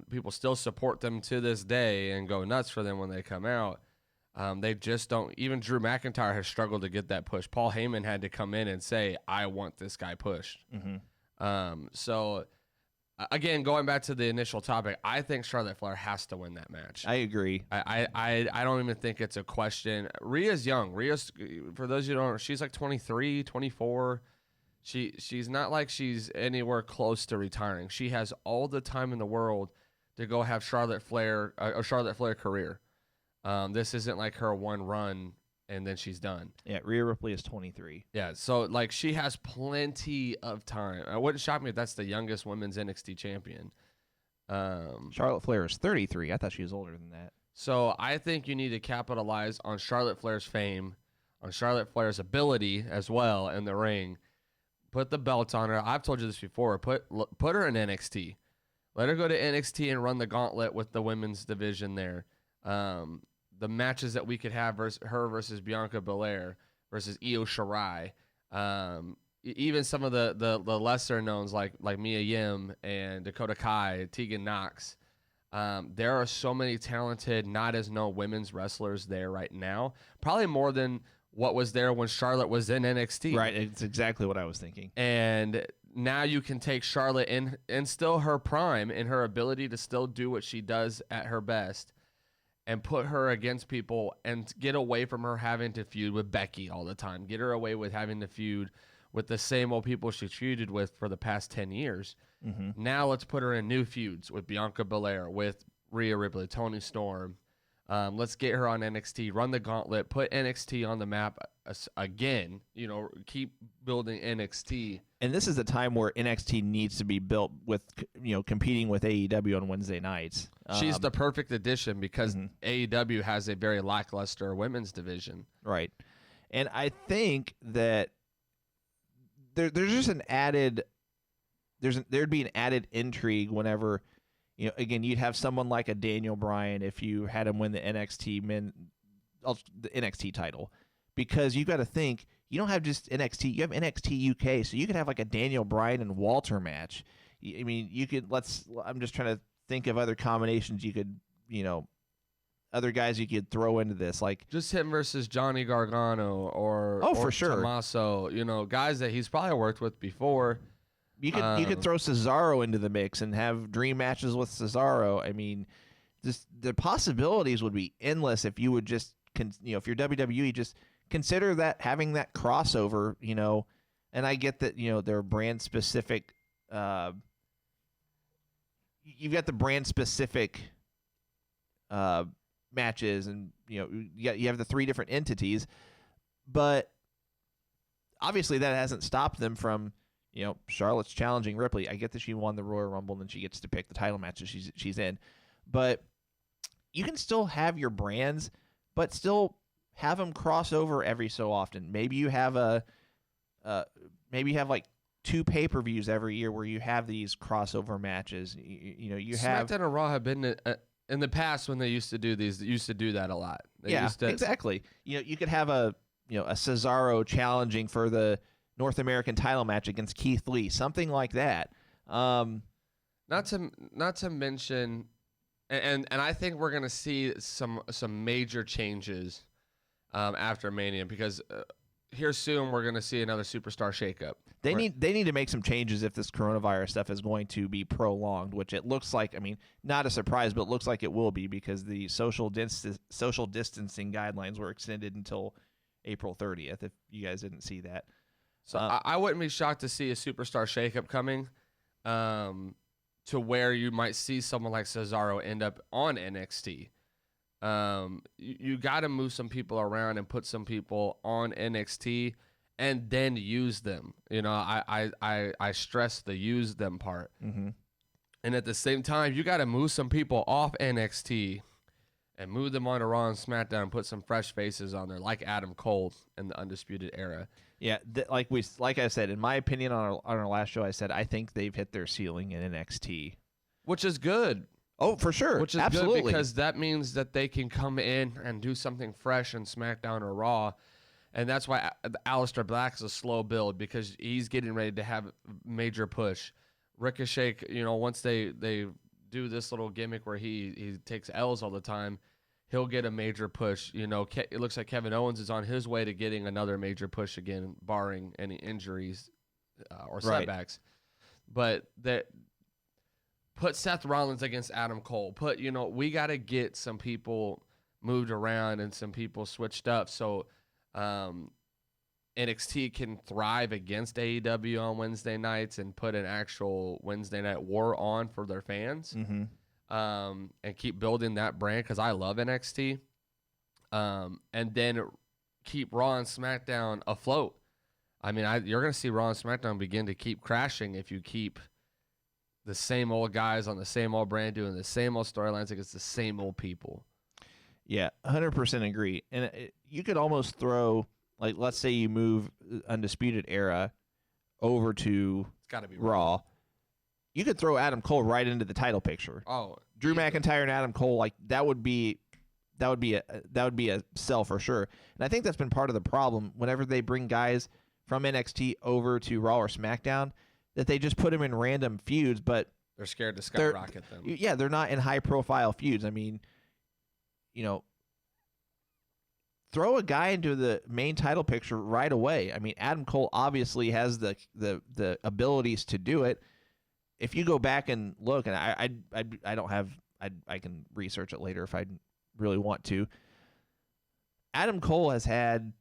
People still support them to this day and go nuts for them when they come out. They just don't. Even Drew McIntyre has struggled to get that push. Paul Heyman had to come in and say, I want this guy pushed. Mm-hmm. So again, going back to the initial topic, I think Charlotte Flair has to win that match. I agree. I don't even think it's a question. Rhea's young. For those who don't know, she's like 23, 24. She's not like she's anywhere close to retiring. She has all the time in the world to go have a Charlotte Flair career. This isn't like her one run and then she's done. Yeah, Rhea Ripley is 23. Yeah, so like she has plenty of time. It wouldn't shock me if that's the youngest women's NXT champion. Charlotte Flair is 33. I thought she was older than that. So I think you need to capitalize on Charlotte Flair's fame, on Charlotte Flair's ability as well in the ring. Put the belt on her. I've told you this before. Put her in NXT. Let her go to NXT and run the gauntlet with the women's division there. The matches that we could have versus Bianca Belair versus Io Shirai. Even some of the lesser knowns like Mia Yim and Dakota Kai, Tegan Nox. There are so many talented, not as known women's wrestlers there right now. Probably more than what was there when Charlotte was in NXT. Right, it's exactly what I was thinking. And now you can take Charlotte in still her prime, in her ability to still do what she does at her best, and put her against people and get away from her having to feud with Becky all the time. Get her away with having to feud with the same old people she feuded with for the past 10 years. Mm-hmm. Now let's put her in new feuds with Bianca Belair, with Rhea Ripley, Toni Storm. Let's get her on NXT, run the gauntlet, put NXT on the map again, keep building NXT. And this is the time where NXT needs to be built with, competing with AEW on Wednesday nights. She's the perfect addition because AEW has a very lackluster women's division. Right. And I think that there's just an added, there'd be an added intrigue whenever, again, you'd have someone like a Daniel Bryan if you had him win the NXT title, because you got to think you don't have just NXT, you have NXT UK, so you could have like a Daniel Bryan and Walter match. I mean, you could I'm just trying to think of other combinations you could, other guys you could throw into this, like just him versus Johnny Gargano or for sure, Tommaso, guys that he's probably worked with before. You could throw Cesaro into the mix and have dream matches with Cesaro. I mean, the possibilities would be endless if you would just, if you're WWE, just consider that, having that crossover, and I get that, they're brand specific. You've got the brand specific matches, and you have the three different entities, but obviously that hasn't stopped them from. Charlotte's challenging Ripley. I get that she won the Royal Rumble and then she gets to pick the title matches she's in. But you can still have your brands, but still have them cross over every so often. Maybe you have like 2 pay-per-views every year where you have these crossover matches. You have SmackDown and Raw have been in the past when they used to do these. They used to do that a lot. Exactly. You could have a Cesaro challenging for the North American title match against Keith Lee, something like that. Not to mention, and I think we're gonna see some major changes after Mania, because here soon we're gonna see another superstar shakeup. They need to make some changes if this coronavirus stuff is going to be prolonged, which it looks like. I mean, not a surprise, but it looks like it will be, because the social distancing guidelines were extended until April 30th. If you guys didn't see that. So I wouldn't be shocked to see a superstar shakeup coming, to where you might see someone like Cesaro end up on NXT. You got to move some people around and put some people on NXT and then use them. You know, I stress the use them part. Mm-hmm. And at the same time, you got to move some people off NXT and move them onto Raw and SmackDown and put some fresh faces on there, like Adam Cole in the Undisputed Era. Yeah, like I said, in my opinion on our last show, I said I think they've hit their ceiling in NXT, which is good. Oh, for sure, which is absolutely good because that means that they can come in and do something fresh in SmackDown or Raw, and that's why Aleister Black is a slow build because he's getting ready to have a major push. Ricochet, you know, once they do this little gimmick where he takes L's all the time, he'll get a major push. You know, it looks like Kevin Owens is on his way to getting another major push again, barring any injuries or setbacks. But that put Seth Rollins against Adam Cole. We got to get some people moved around and some people switched up so NXT can thrive against AEW on Wednesday nights and put an actual Wednesday night war on for their fans. Mm-hmm. And keep building that brand because I love NXT. And then keep Raw and SmackDown afloat. I mean, you're going to see Raw and SmackDown begin to keep crashing if you keep the same old guys on the same old brand doing the same old storylines against the same old people. Yeah, 100% agree. And you could almost throw, like, let's say you move Undisputed Era over to it's gotta be Raw. You could throw Adam Cole right into the title picture. Oh, Drew McIntyre and Adam Cole, like that would be a sell for sure. And I think that's been part of the problem. Whenever they bring guys from NXT over to Raw or SmackDown, that they just put them in random feuds, but they're scared to skyrocket them. Yeah, they're not in high profile feuds. I mean, you know, throw a guy into the main title picture right away. I mean, Adam Cole obviously has the abilities to do it. If you go back and look, and I don't have, I can research it later if I really want to. Adam Cole has had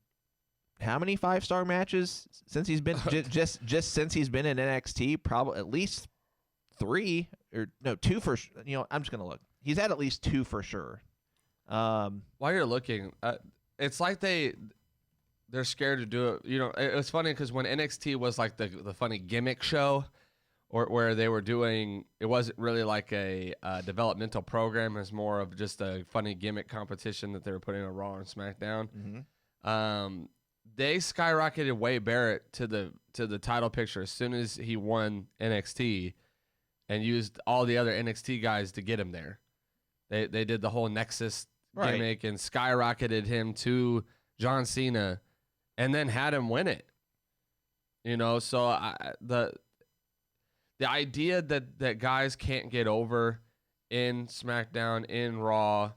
how many 5-star matches since he's been just since he's been in NXT? Probably at least 3 or no 2 for. You know, I'm just gonna look. He's had at least 2 for sure. While you're looking, it's like they're scared to do it. You know, it's funny because when NXT was like the funny gimmick show. Or where they were doing, it wasn't really like a developmental program. It was more of just a funny gimmick competition that they were putting on Raw and SmackDown. Mm-hmm. They skyrocketed Wade Barrett to the title picture as soon as he won NXT, and used all the other NXT guys to get him there. They did the whole Nexus gimmick and skyrocketed him to John Cena, and then had him win it. You know, so the idea that guys can't get over in SmackDown, in Raw,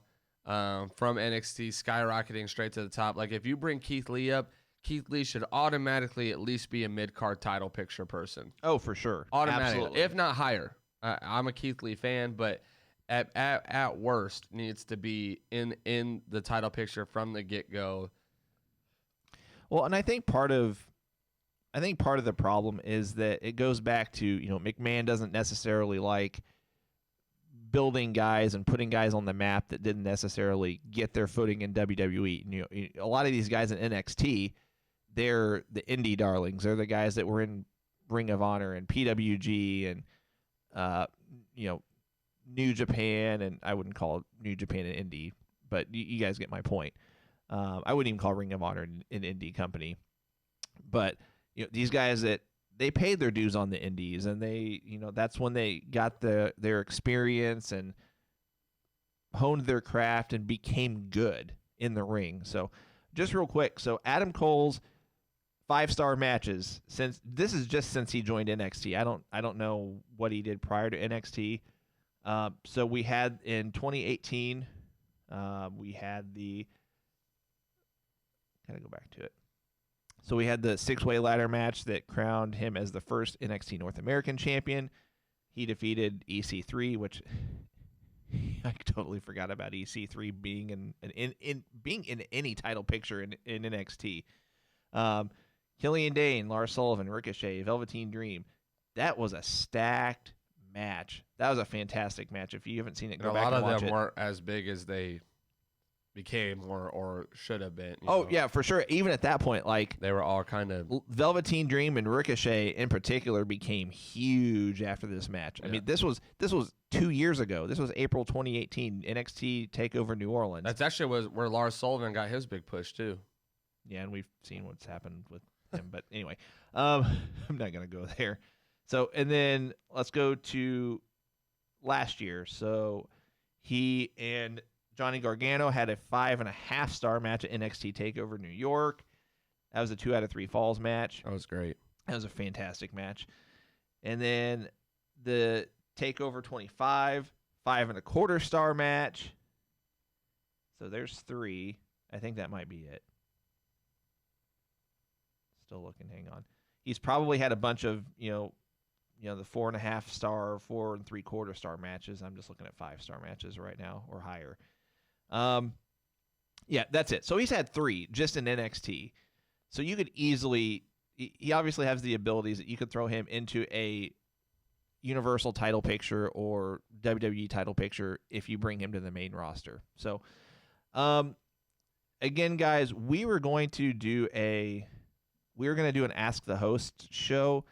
from NXT, skyrocketing straight to the top. Like, if you bring Keith Lee up, Keith Lee should automatically at least be a mid-card title picture person. Oh, for sure. Automatically. Absolutely. If not higher. I'm a Keith Lee fan, but at worst needs to be in the title picture from the get-go. Well, and I think part of the problem is that it goes back to, you know, McMahon doesn't necessarily like building guys and putting guys on the map that didn't necessarily get their footing in WWE. You know, a lot of these guys in NXT, they're the indie darlings. They're the guys that were in Ring of Honor and PWG and, you know, New Japan, and I wouldn't call it New Japan and indie, but you guys get my point. I wouldn't even call Ring of Honor an indie company, but you know, these guys that they paid their dues on the indies, and they, you know, that's when they got their experience and honed their craft and became good in the ring. So just real quick. So Adam Cole's 5-star matches since he joined NXT. I don't know what he did prior to NXT. So we had in 2018, we had gotta go back to it. So we had the 6-way ladder match that crowned him as the first NXT North American champion. He defeated EC3, which I totally forgot about EC3 being in any title picture in NXT. Killian Dane, Lars Sullivan, Ricochet, Velveteen Dream. That was a stacked match. That was a fantastic match. If you haven't seen it, go back and watch it. A lot of them weren't as big as they became or should have been. Oh, yeah, for sure. Even at that point, like they were all kind of Velveteen Dream and Ricochet in particular became huge after this match. I mean, this was 2 years ago. This was April 2018 NXT Takeover New Orleans. That's actually where Lars Sullivan got his big push too. Yeah, and we've seen what's happened with him. But anyway, I'm not gonna go there. So, and then let's go to last year. So he and Johnny Gargano had a 5.5-star match at NXT TakeOver New York. That was a 2 out of 3 falls match. That was great. That was a fantastic match. And then the TakeOver 25, 5.25-star match. So there's 3. I think that might be it. Still looking. Hang on. He's probably had a bunch of, the 4.5-star, 4 3/4-star matches. I'm just looking at 5-star matches right now or higher. Yeah, that's it. So he's had 3 just in NXT. So you could easily, he obviously has the abilities that you could throw him into a Universal title picture or WWE title picture if you bring him to the main roster. So, again, guys, we're going to do an Ask the Host show.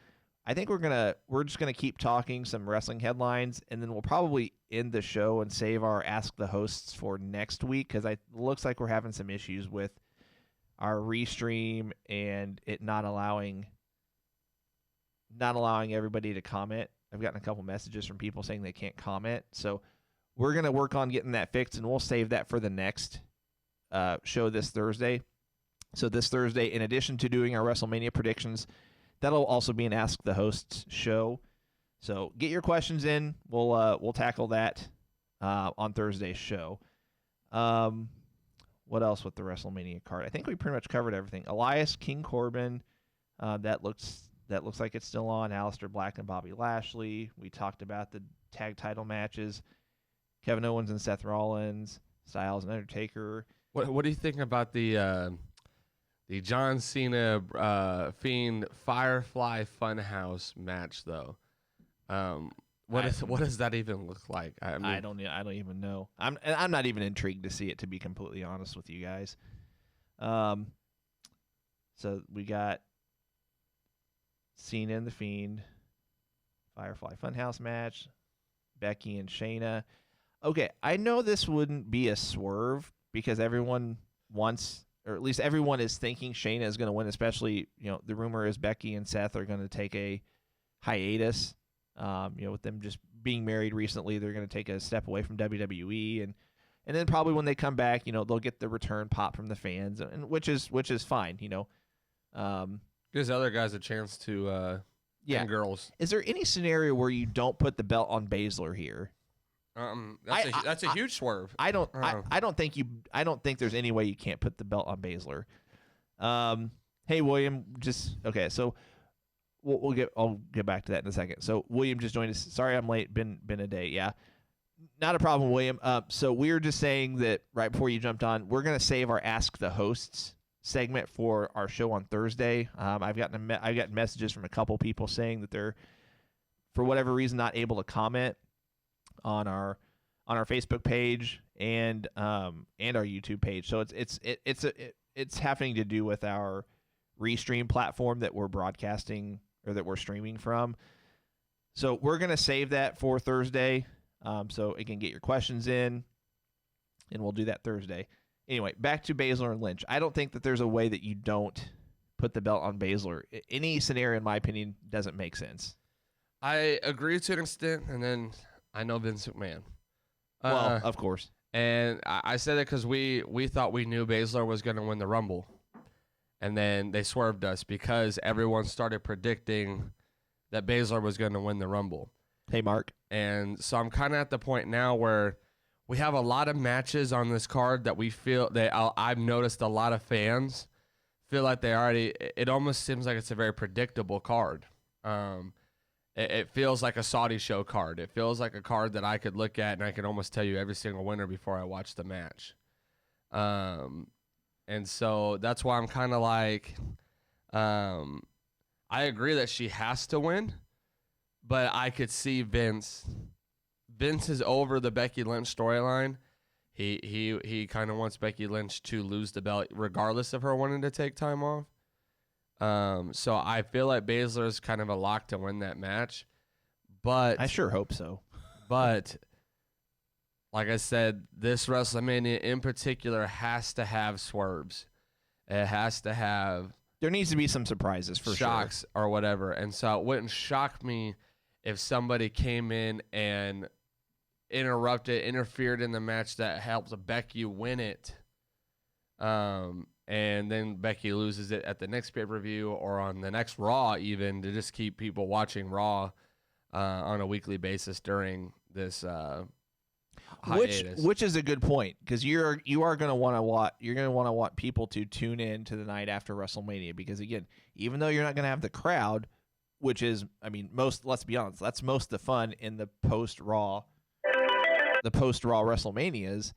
I think we're just gonna keep talking some wrestling headlines, and then we'll probably end the show and save our Ask the Hosts for next week because it looks like we're having some issues with our restream and it not allowing everybody to comment. I've gotten a couple messages from people saying they can't comment, so we're gonna work on getting that fixed, and we'll save that for the next show this Thursday. So this Thursday, in addition to doing our WrestleMania predictions, that'll also be an Ask the Hosts show. So get your questions in. We'll tackle that on Thursday's show. What else with the WrestleMania card? I think we pretty much covered everything. Elias, King Corbin, that looks like it's still on. Aleister Black and Bobby Lashley. We talked about the tag title matches. Kevin Owens and Seth Rollins, Styles and Undertaker. What do you think about the John Cena Fiend Firefly Funhouse match though? What does that even look like? I mean, I don't even know. I'm not even intrigued to see it, to be completely honest with you guys. So we got Cena and the Fiend Firefly Funhouse match, Becky and Shayna. Okay, I know this wouldn't be a swerve because everyone wants, or at least everyone is thinking Shayna is going to win, especially, the rumor is Becky and Seth are going to take a hiatus. With them just being married recently, they're going to take a step away from WWE, and then probably when they come back, they'll get the return pop from the fans, and which is fine, Gives other guys a chance to and girls. Is there any scenario where you don't put the belt on Baszler here? That's a huge swerve. I don't think there's any way you can't put the belt on Baszler. Hey William, so I'll get back to that in a second. So William just joined us. Sorry I'm late. Been a day. Yeah, not a problem, William. So we were just saying that right before you jumped on, we're gonna save our Ask the Hosts segment for our show on Thursday. I've gotten messages from a couple people saying that they're, for whatever reason, not able to comment on our Facebook page and our YouTube page. So it's having to do with our restream platform that we're broadcasting or that we're streaming from. So we're going to save that for Thursday. So it can get your questions in, and we'll do that Thursday. Anyway, back to Baszler and Lynch. I don't think that there's a way that you don't put the belt on Baszler. Any scenario, in my opinion, doesn't make sense. I agree to an extent, and then I know Vince McMahon. Well, of course. And I said it because we thought we knew Baszler was going to win the Rumble. And then they swerved us because everyone started predicting that Baszler was going to win the Rumble. Hey, Mark. And so I'm kind of at the point now where we have a lot of matches on this card that we feel that I've noticed a lot of fans feel like it almost seems like it's a very predictable card. It feels like a Saudi show card. It feels like a card that I could look at and I could almost tell you every single winner before I watch the match. And so that's why I'm kind of like, I agree that she has to win, but I could see Vince is over the Becky Lynch storyline. He kind of wants Becky Lynch to lose the belt regardless of her wanting to take time off. So I feel like Baszler is kind of a lock to win that match. But I sure hope so. But like I said, this WrestleMania in particular has to have swerves. It has to have there needs to be some surprises for shocks sure. or whatever. And so it wouldn't shock me if somebody came in and interfered in the match that helped Becky win it. And then Becky loses it at the next pay-per-view or on the next Raw even, to just keep people watching Raw on a weekly basis during this hiatus. Which is a good point, because you are going to want to want people to tune in to the night after WrestleMania, because again, even though you're not going to have the crowd, which is, I mean, let's be honest, that's most of the fun in the post-Raw WrestleManias,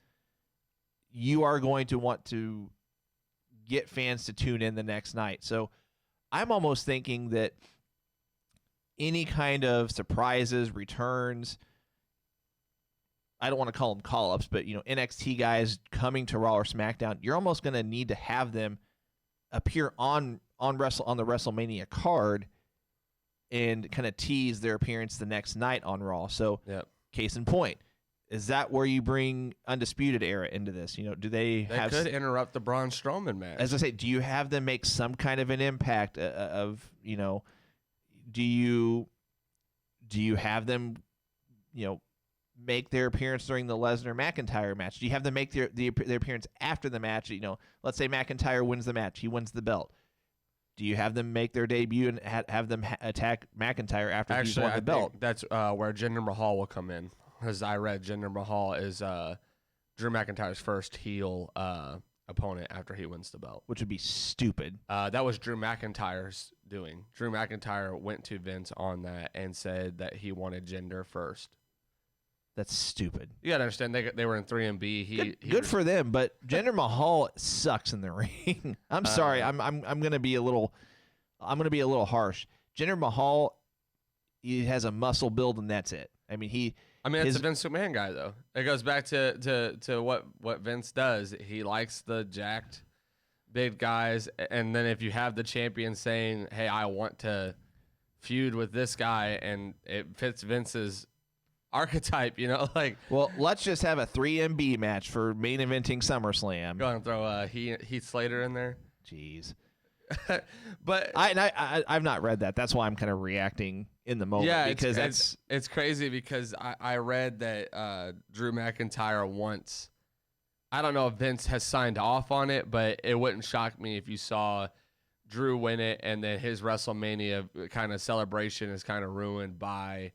you are going to want to get fans to tune in the next night. So I'm almost thinking that any kind of surprises, returns, I don't want to call them call-ups, but NXT guys coming to Raw or SmackDown, you're almost going to need to have them appear on the WrestleMania card and kind of tease their appearance the next night on Raw. So, Case in point, is that where you bring Undisputed Era into this? Do they have? They could interrupt the Braun Strowman match. As I say, do you have them make some kind of an impact do you have them, make their appearance during the Lesnar-McIntyre match? Do you have them make their appearance after the match? Let's say McIntyre wins the match. He wins the belt. Do you have them make their debut and have them attack McIntyre after he's won the belt? Think that's where Jinder Mahal will come in. As I read, Jinder Mahal is Drew McIntyre's first heel opponent after he wins the belt. Which would be stupid. That was Drew McIntyre's doing. Drew McIntyre went to Vince on that and said that he wanted Jinder first. That's stupid. You gotta understand, they were in 3MB. Good for them, but Jinder Mahal sucks in the ring. I'm sorry. I'm gonna be a little harsh. Jinder Mahal, he has a muscle build and that's it. I mean, it's a Vince McMahon guy though. It goes back to what Vince does. He likes the jacked big guys, and then if you have the champion saying, "Hey, I want to feud with this guy," and it fits Vince's archetype, well, let's just have a 3MB match for main eventing SummerSlam. Go and throw Heath Slater in there. Jeez. But I've not read that. That's why I'm kind of reacting in the moment. Yeah, because it's crazy, because I read that Drew McIntyre wants. I don't know if Vince has signed off on it, but it wouldn't shock me if you saw Drew win it and then his WrestleMania kind of celebration is kind of ruined by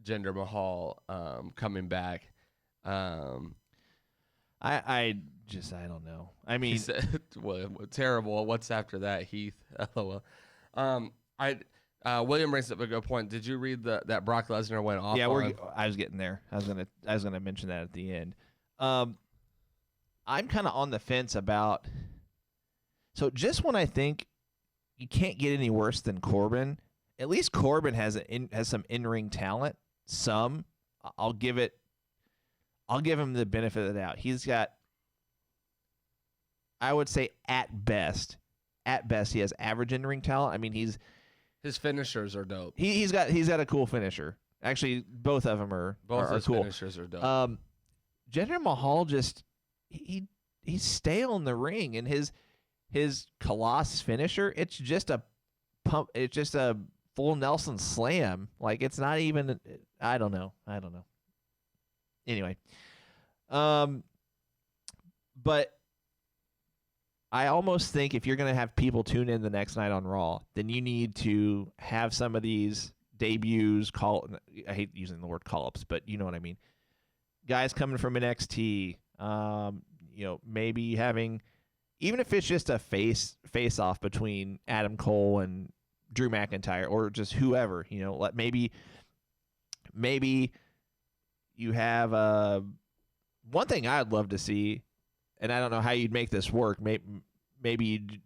Jinder Mahal coming back. I don't know. I mean, he said, well, terrible. What's after that, Heath? LOL. William brings up a good point. Did you read that Brock Lesnar went off? Yeah, I was getting there. I was gonna mention that at the end. I'm kind of on the fence about. So just when I think you can't get any worse than Corbin, at least Corbin has some in-ring talent. Some, I'll give him the benefit of the doubt. He's got, I would say at best, he has average in-ring talent. I mean, his finishers are dope. He's got a cool finisher. Actually, both of them are his cool. Finishers are dope. Jinder Mahal just he's stale in the ring, and his Colossus finisher, it's just a pump. It's just a full Nelson slam. Like, it's not even. I don't know. Anyway, but I almost think if you're going to have people tune in the next night on Raw, then you need to have some of these debuts. I hate using the word call-ups, but you know what I mean. Guys coming from NXT, maybe having, even if it's just a face off between Adam Cole and Drew McIntyre, or just whoever, maybe you have one thing I'd love to see, and I don't know how you'd make this work. Maybe you'd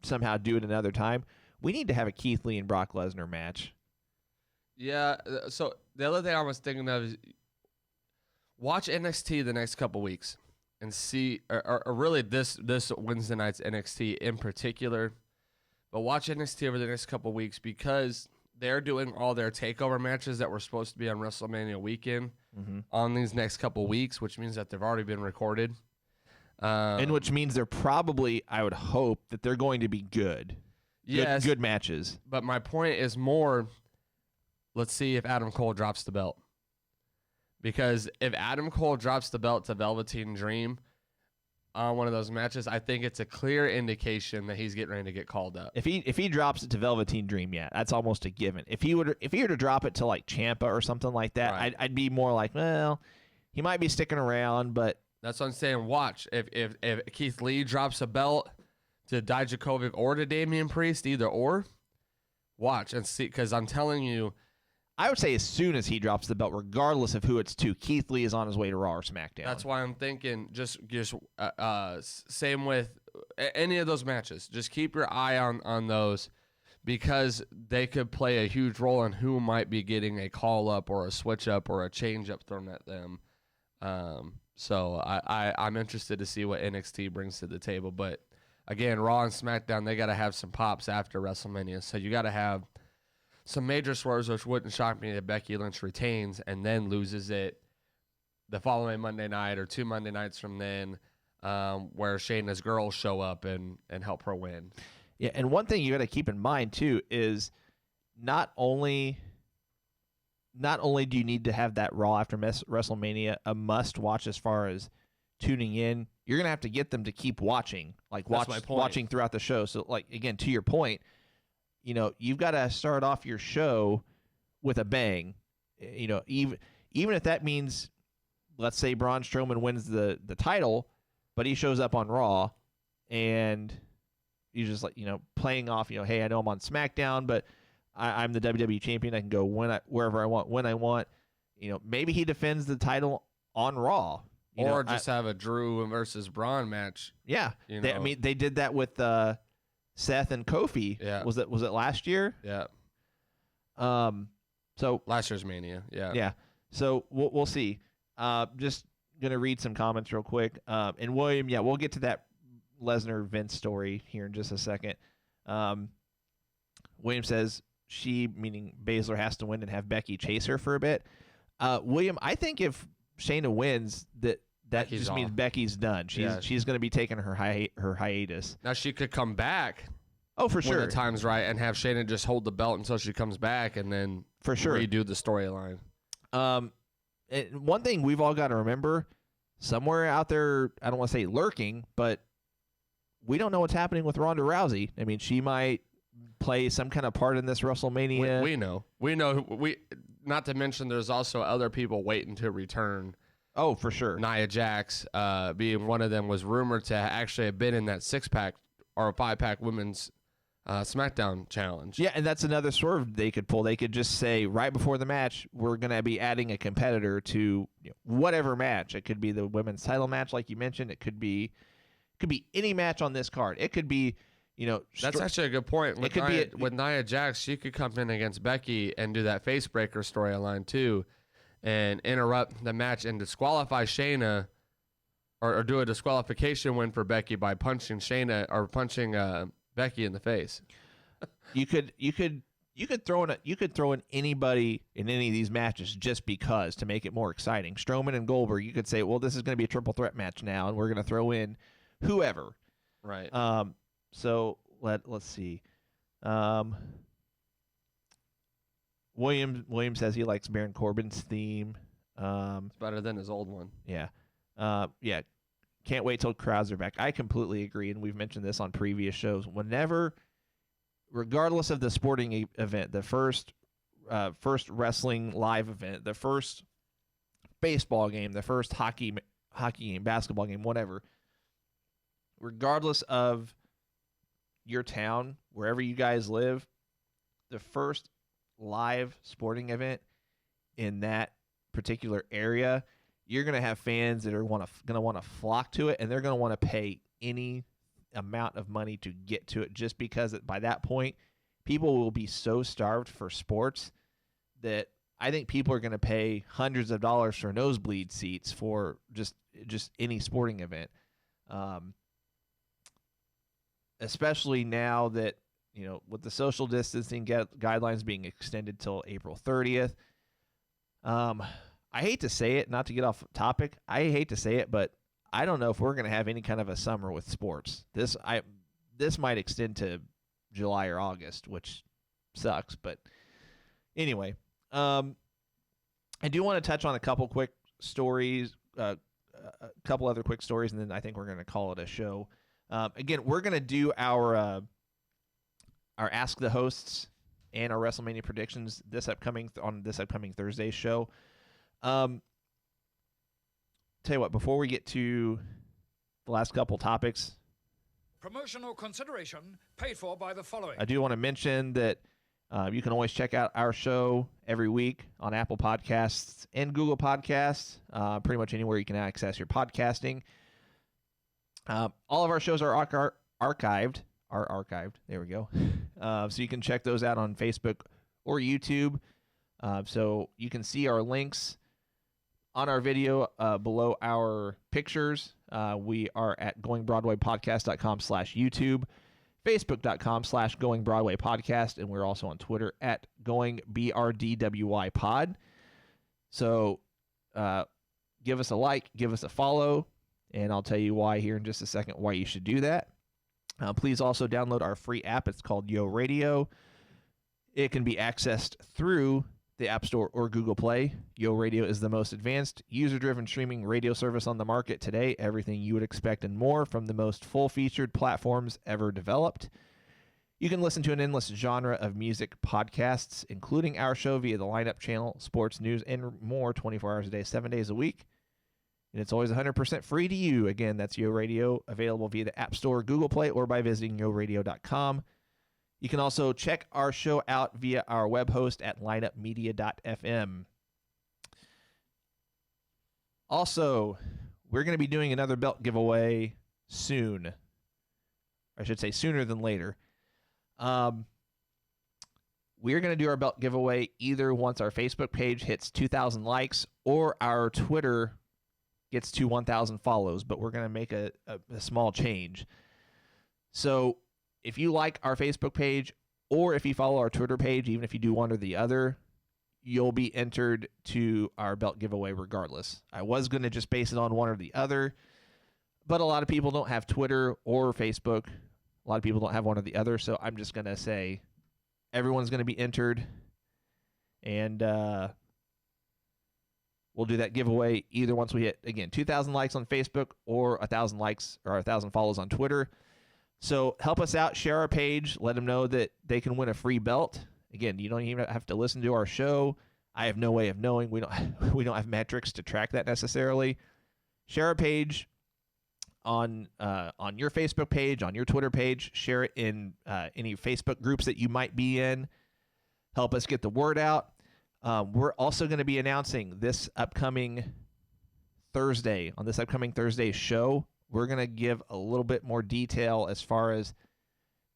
somehow do it another time. We need to have a Keith Lee and Brock Lesnar match. Yeah. So the other thing I was thinking of is, Watch NXT the next couple weeks and see, or really this Wednesday night's NXT in particular. But watch NXT over the next couple weeks because they're doing all their takeover matches that were supposed to be on WrestleMania weekend on these next couple weeks, which means that they've already been recorded. And which means they're probably, I would hope, that they're going to be good. Yes. Good matches. But my point is more, let's see if Adam Cole drops the belt. Because if Adam Cole drops the belt to Velveteen Dream on one of those matches, I think it's a clear indication that he's getting ready to get called up. If he drops it to Velveteen Dream, yeah, that's almost a given. If he were to drop it to like Ciampa or something like that, Right. I'd be more like, well, he might be sticking around, but that's what I'm saying. Watch if Keith Lee drops a belt to Dijakovic or to Damian Priest, either or. Watch and see, because I'm telling you. I would say as soon as he drops the belt, regardless of who it's to, Keith Lee is on his way to Raw or SmackDown. That's why I'm thinking just same with any of those matches. Just keep your eye on those because they could play a huge role in who might be getting a call up or a switch up or a change up thrown at them. So I'm interested to see what NXT brings to the table. But again, Raw and SmackDown, they got to have some pops after WrestleMania. So you got to have some major swerves, which wouldn't shock me that Becky Lynch retains and then loses it the following Monday night or 2 Monday nights from then, where Shayna's girls show up and help her win. Yeah, and one thing you got to keep in mind too is not only do you need to have that Raw after WrestleMania a must watch as far as tuning in, you're gonna have to get them to keep watching, watching throughout the show. So, like again, to your point. You know, you've got to start off your show with a bang. You know, even if that means, let's say Braun Strowman wins the title, but he shows up on Raw, and you just like playing off. Hey, I know I'm on SmackDown, but I'm the WWE champion. I can go wherever I want when I want. Maybe he defends the title on Raw, or just have a Drew versus Braun match. Yeah, they did that with. Seth and Kofi. Yeah. Was it last year? Yeah. So last year's Mania. Yeah. Yeah. So we'll see. Just gonna read some comments real quick. And William, yeah, we'll get to that Lesnar Vince story here in just a second. William says she, meaning Baszler, has to win and have Becky chase her for a bit. William, I think if Shayna wins, that Becky's just off. means Becky's done. She's going to be taking her hiatus. Now she could come back. Oh, for sure. When the time's right, and have Shayna just hold the belt until she comes back, and then for sure redo the storyline. And one thing we've all got to remember, somewhere out there, I don't want to say lurking, but we don't know what's happening with Ronda Rousey. I mean, she might play some kind of part in this WrestleMania. We know. Not to mention, there's also other people waiting to return. Oh, for sure. Nia Jax, being one of them, was rumored to actually have been in that 6-pack or 5-pack women's SmackDown challenge. Yeah, and that's another swerve they could pull. They could just say right before the match, we're going to be adding a competitor to whatever match. It could be the women's title match, like you mentioned. It could be any match on this card. It could be, that's actually a good point. With Nia Jax, she could come in against Becky and do that face breaker storyline too, and interrupt the match and disqualify Shayna, or do a disqualification win for Becky by punching Shayna or punching Becky in the face. You could throw in anybody in any of these matches just because to make it more exciting. Strowman and Goldberg, you could say, well, this is going to be a triple threat match now, and we're going to throw in whoever. Right. So let's see. William says he likes Baron Corbin's theme. It's better than his old one. Yeah. Yeah. Can't wait till crowds are back. I completely agree, and we've mentioned this on previous shows. Whenever, regardless of the sporting event, the first wrestling live event, the first baseball game, the first hockey game, basketball game, whatever, regardless of your town, wherever you guys live, the first live sporting event in that particular area, you're going to have fans that are going to want to flock to it, and they're going to want to pay any amount of money to get to it, just because by that point, people will be so starved for sports that I think people are going to pay hundreds of dollars for nosebleed seats for just any sporting event. Especially now that, with the social distancing guidelines being extended till April 30th. I hate to say it, not to get off topic. I hate to say it, but I don't know if we're going to have any kind of a summer with sports. This might extend to July or August, which sucks. But anyway, I do want to touch on a couple quick stories, a couple other quick stories, and then I think we're going to call it a show. Again, we're going to do our Ask the Hosts and our WrestleMania predictions on this upcoming Thursday show. Tell you what, before we get to the last couple topics, promotional consideration paid for by the following. I do want to mention that you can always check out our show every week on Apple Podcasts and Google Podcasts, pretty much anywhere you can access your podcasting. All of our shows are archived. There we go. So you can check those out on Facebook or YouTube. So you can see our links on our video below our pictures. We are at goingbroadwaypodcast.com/YouTube, facebook.com/goingbroadwaypodcast, and we're also on Twitter at goingbrdwypod. So give us a like, give us a follow, and I'll tell you why here in just a second, why you should do that. Please also download our free app. It's called Yo Radio. It can be accessed through the App Store or Google Play. Yo Radio is the most advanced, user-driven streaming radio service on the market today. Everything you would expect and more from the most full-featured platforms ever developed. You can listen to an endless genre of music podcasts, including our show via the Lineup channel, sports, news, and more 24 hours a day, 7 days a week. And it's always 100% free to you. Again, that's Yo Radio, available via the App Store, Google Play, or by visiting yoradio.com. You can also check our show out via our web host at lineupmedia.fm. Also, we're going to be doing another belt giveaway soon. I should say sooner than later. We're going to do our belt giveaway either once our Facebook page hits 2,000 likes or our Twitter gets to 1,000 follows, but we're going to make a small change. So if you like our Facebook page or if you follow our Twitter page, even if you do one or the other, you'll be entered to our belt giveaway regardless. I was going to just base it on one or the other, but a lot of people don't have Twitter or Facebook. A lot of people don't have one or the other, so I'm just going to say everyone's going to be entered, and we'll do that giveaway either once we hit, again, 2,000 likes on Facebook or 1,000 likes or 1,000 follows on Twitter. So help us out, share our page, let them know that they can win a free belt. Again, you don't even have to listen to our show. I have no way of knowing. We don't have metrics to track that necessarily. Share our page on your Facebook page, on your Twitter page. Share it in any Facebook groups that you might be in. Help us get the word out. We're also going to be announcing this upcoming Thursday, on this upcoming Thursday's show, we're going to give a little bit more detail as far as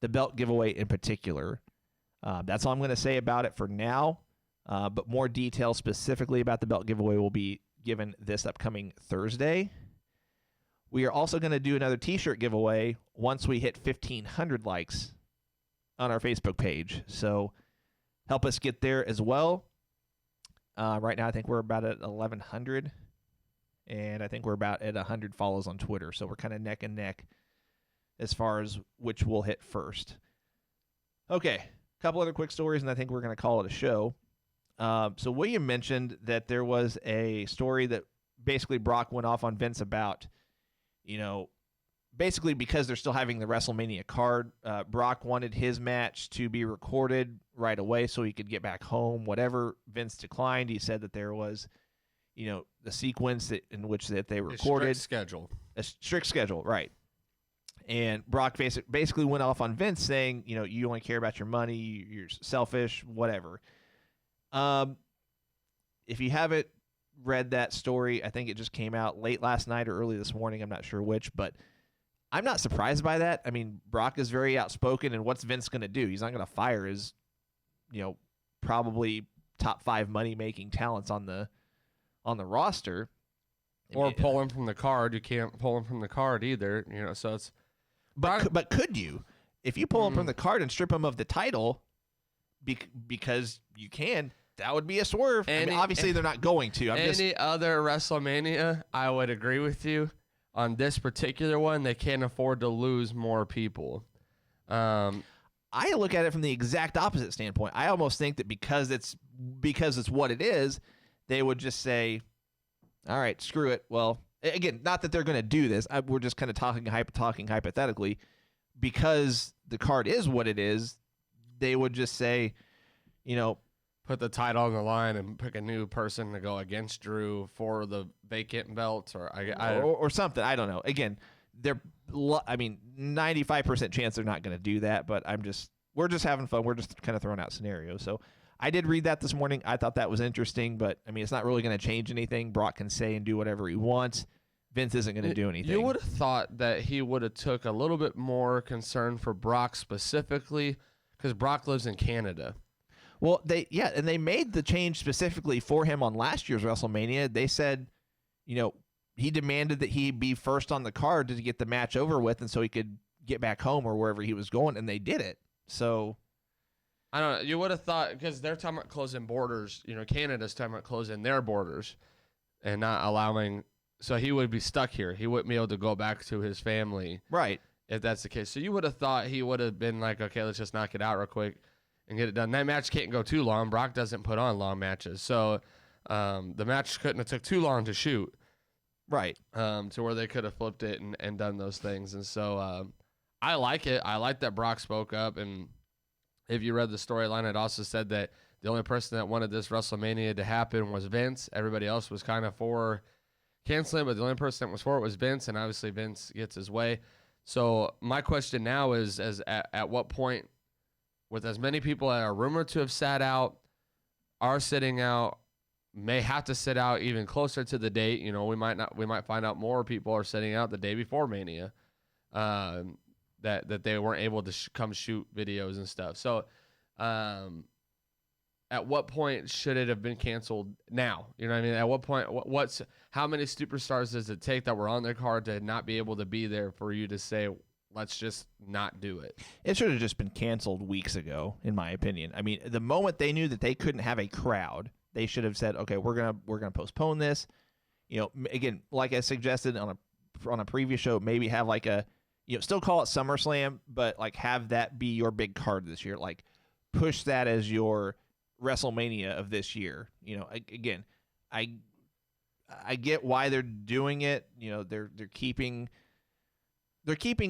the belt giveaway in particular. That's all I'm going to say about it for now, but more detail specifically about the belt giveaway will be given this upcoming Thursday. We are also going to do another t-shirt giveaway once we hit 1,500 likes on our Facebook page. So help us get there as well. Right now, I think we're about at 1,100, and I think we're about at 100 follows on Twitter. So we're kind of neck and neck as far as which will hit first. Okay, a couple other quick stories, and I think we're going to call it a show. So William mentioned that there was a story that basically Brock went off on Vince about, basically because they're still having the WrestleMania card. Brock wanted his match to be recorded right away so he could get back home. Whatever Vince declined, he said that there was, the sequence in which that they recorded. A strict schedule, right. And Brock basically went off on Vince saying, you only care about your money, you're selfish, whatever. If you haven't read that story, I think it just came out late last night or early this morning. I'm not sure which, but I'm not surprised by that. I mean, Brock is very outspoken, and what's Vince going to do? He's not going to fire his, probably top 5 money making talents on the roster. Or pull him from the card. You can't pull him from the card either. So it's. But could you, if you pull him from the card and strip him of the title, because you can? That would be a swerve. Obviously, they're not going to. Any other WrestleMania, I would agree with you. On this particular one, they can't afford to lose more people. I look at it from the exact opposite standpoint. I almost think that because it's what it is, they would just say, all right, screw it. Well, again, not that they're going to do this. We're just kind of talking hypothetically. Because the card is what it is, they would just say, put the title on the line and pick a new person to go against Drew for the vacant belt or something. I don't know. Again, 95% chance they're not going to do that, but we're just having fun. We're just kind of throwing out scenarios. So I did read that this morning. I thought that was interesting, but it's not really going to change anything. Brock can say and do whatever he wants. Vince isn't going to do anything. You would have thought that he would have took a little bit more concern for Brock specifically because Brock lives in Canada. Well, and they made the change specifically for him on last year's WrestleMania. They said, he demanded that he be first on the card to get the match over with, and so he could get back home or wherever he was going, and they did it. So, I don't know. You would have thought, because they're talking about closing borders. Canada's talking about closing their borders and not allowing. So he would be stuck here. He wouldn't be able to go back to his family. Right. If that's the case. So you would have thought he would have been like, okay, let's just knock it out real quick and get it done. That match can't go too long. Brock doesn't put on long matches. So the match couldn't have took too long to shoot. Right. To where they could have flipped it and done those things. And so I like it. I like that Brock spoke up. And if you read the storyline, it also said that the only person that wanted this WrestleMania to happen was Vince. Everybody else was kind of for canceling, but the only person that was for it was Vince, and obviously Vince gets his way. So my question now is, at what point, with as many people that are rumored to have sat out, are sitting out, may have to sit out even closer to the date. We might find out more people are sitting out the day before Mania, that they weren't able to come shoot videos and stuff. So, at what point should it have been canceled now? You know what I mean? At what point, how many superstars does it take that were on their card to not be able to be there for you to say, let's just not do it? It should have just been canceled weeks ago, in my opinion. The moment they knew that they couldn't have a crowd, they should have said, okay, we're gonna postpone this. Again, like I suggested on a previous show, maybe have like a, still call it SummerSlam, but like have that be your big card this year. Like push that as your WrestleMania of this year. Again, I get why they're doing it. They're keeping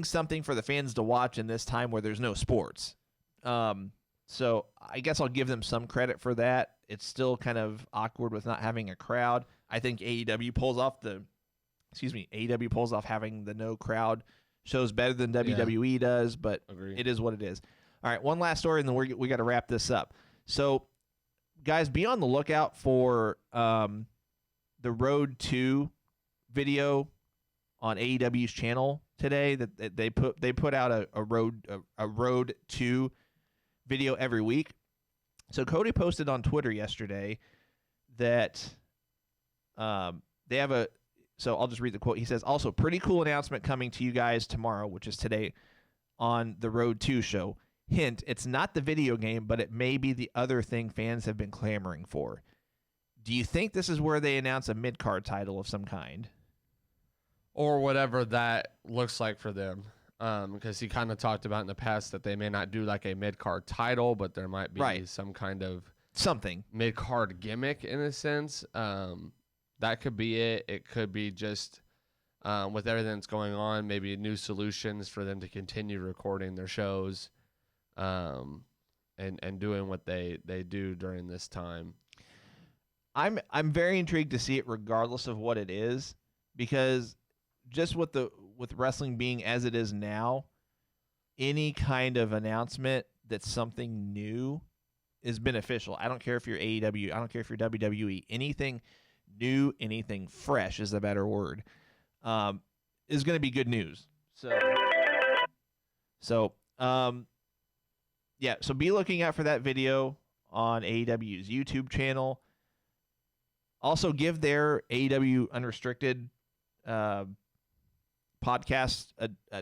something for the fans to watch in this time where there's no sports. So I guess I'll give them some credit for that. It's still kind of awkward with not having a crowd. I think AEW pulls off having the no crowd shows better than WWE does, but Agreed. It is what it is. All right, one last story, and then we got to wrap this up. So, guys, be on the lookout for the Road to video on AEW's channel today. That they put out a Road to video every week. So Cody posted on Twitter yesterday that they have a. So I'll just read the quote. He says, also, pretty cool announcement coming to you guys tomorrow, which is today, on the Road 2 show. Hint, it's not the video game, but it may be the other thing fans have been clamoring for. Do you think this is where they announce a mid-card title of some kind? Or whatever that looks like for them. Because he kind of talked about in the past that they may not do like a mid-card title, but there might be some kind of something mid-card gimmick in a sense. That could be it. It could be just with everything that's going on, maybe new solutions for them to continue recording their shows and doing what they do during this time. I'm very intrigued to see it regardless of what it is, because just with wrestling being as it is now, any kind of announcement that's something new is beneficial. I don't care if you're AEW, I don't care if you're WWE, anything new, anything fresh is a better word, is going to be good news. So be looking out for that video on AEW's YouTube channel. Also, give their AEW Unrestricted podcast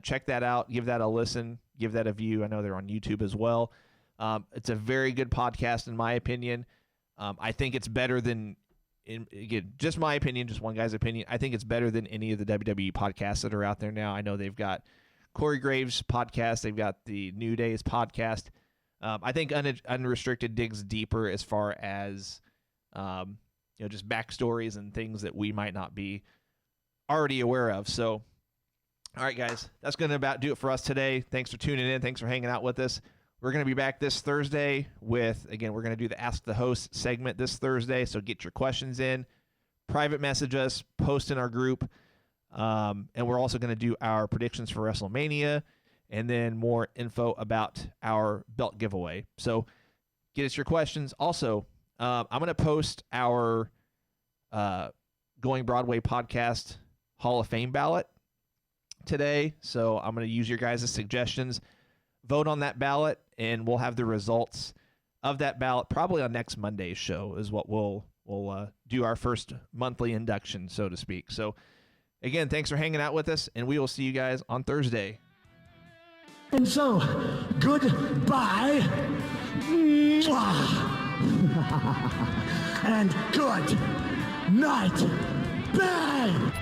check that out. Give that a listen. Give that a view. I know they're on YouTube as well. It's a very good podcast, in my opinion. I think it's better than, again, just my opinion, just one guy's opinion. I think it's better than any of the WWE podcasts that are out there now. I know they've got Corey Graves' podcast. They've got the New Day's podcast. I think Unrestricted digs deeper as far as just backstories and things that we might not be already aware of. So, all right, guys, that's going to about do it for us today. Thanks for tuning in. Thanks for hanging out with us. We're going to be back this Thursday with, again, we're going to do the Ask the Host segment this Thursday. So get your questions in, private message us, post in our group. And we're also going to do our predictions for WrestleMania and then more info about our belt giveaway. So get us your questions. Also, I'm going to post our Going Broadway podcast Hall of Fame ballot today. So I'm going to use your guys' suggestions. Vote on that ballot, and we'll have the results of that ballot probably on next Monday's show is what we'll do our first monthly induction, so to speak. So, again, thanks for hanging out with us, and we will see you guys on Thursday. And so, goodbye. And good night. Bang!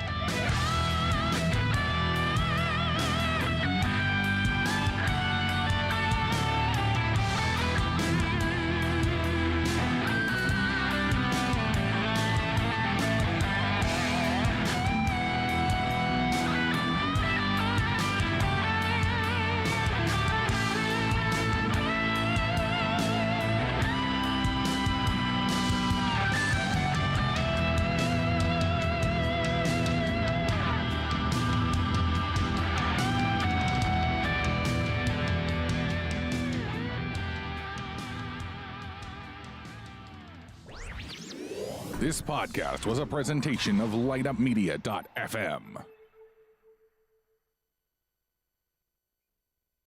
This podcast was a presentation of LightUpMedia.fm.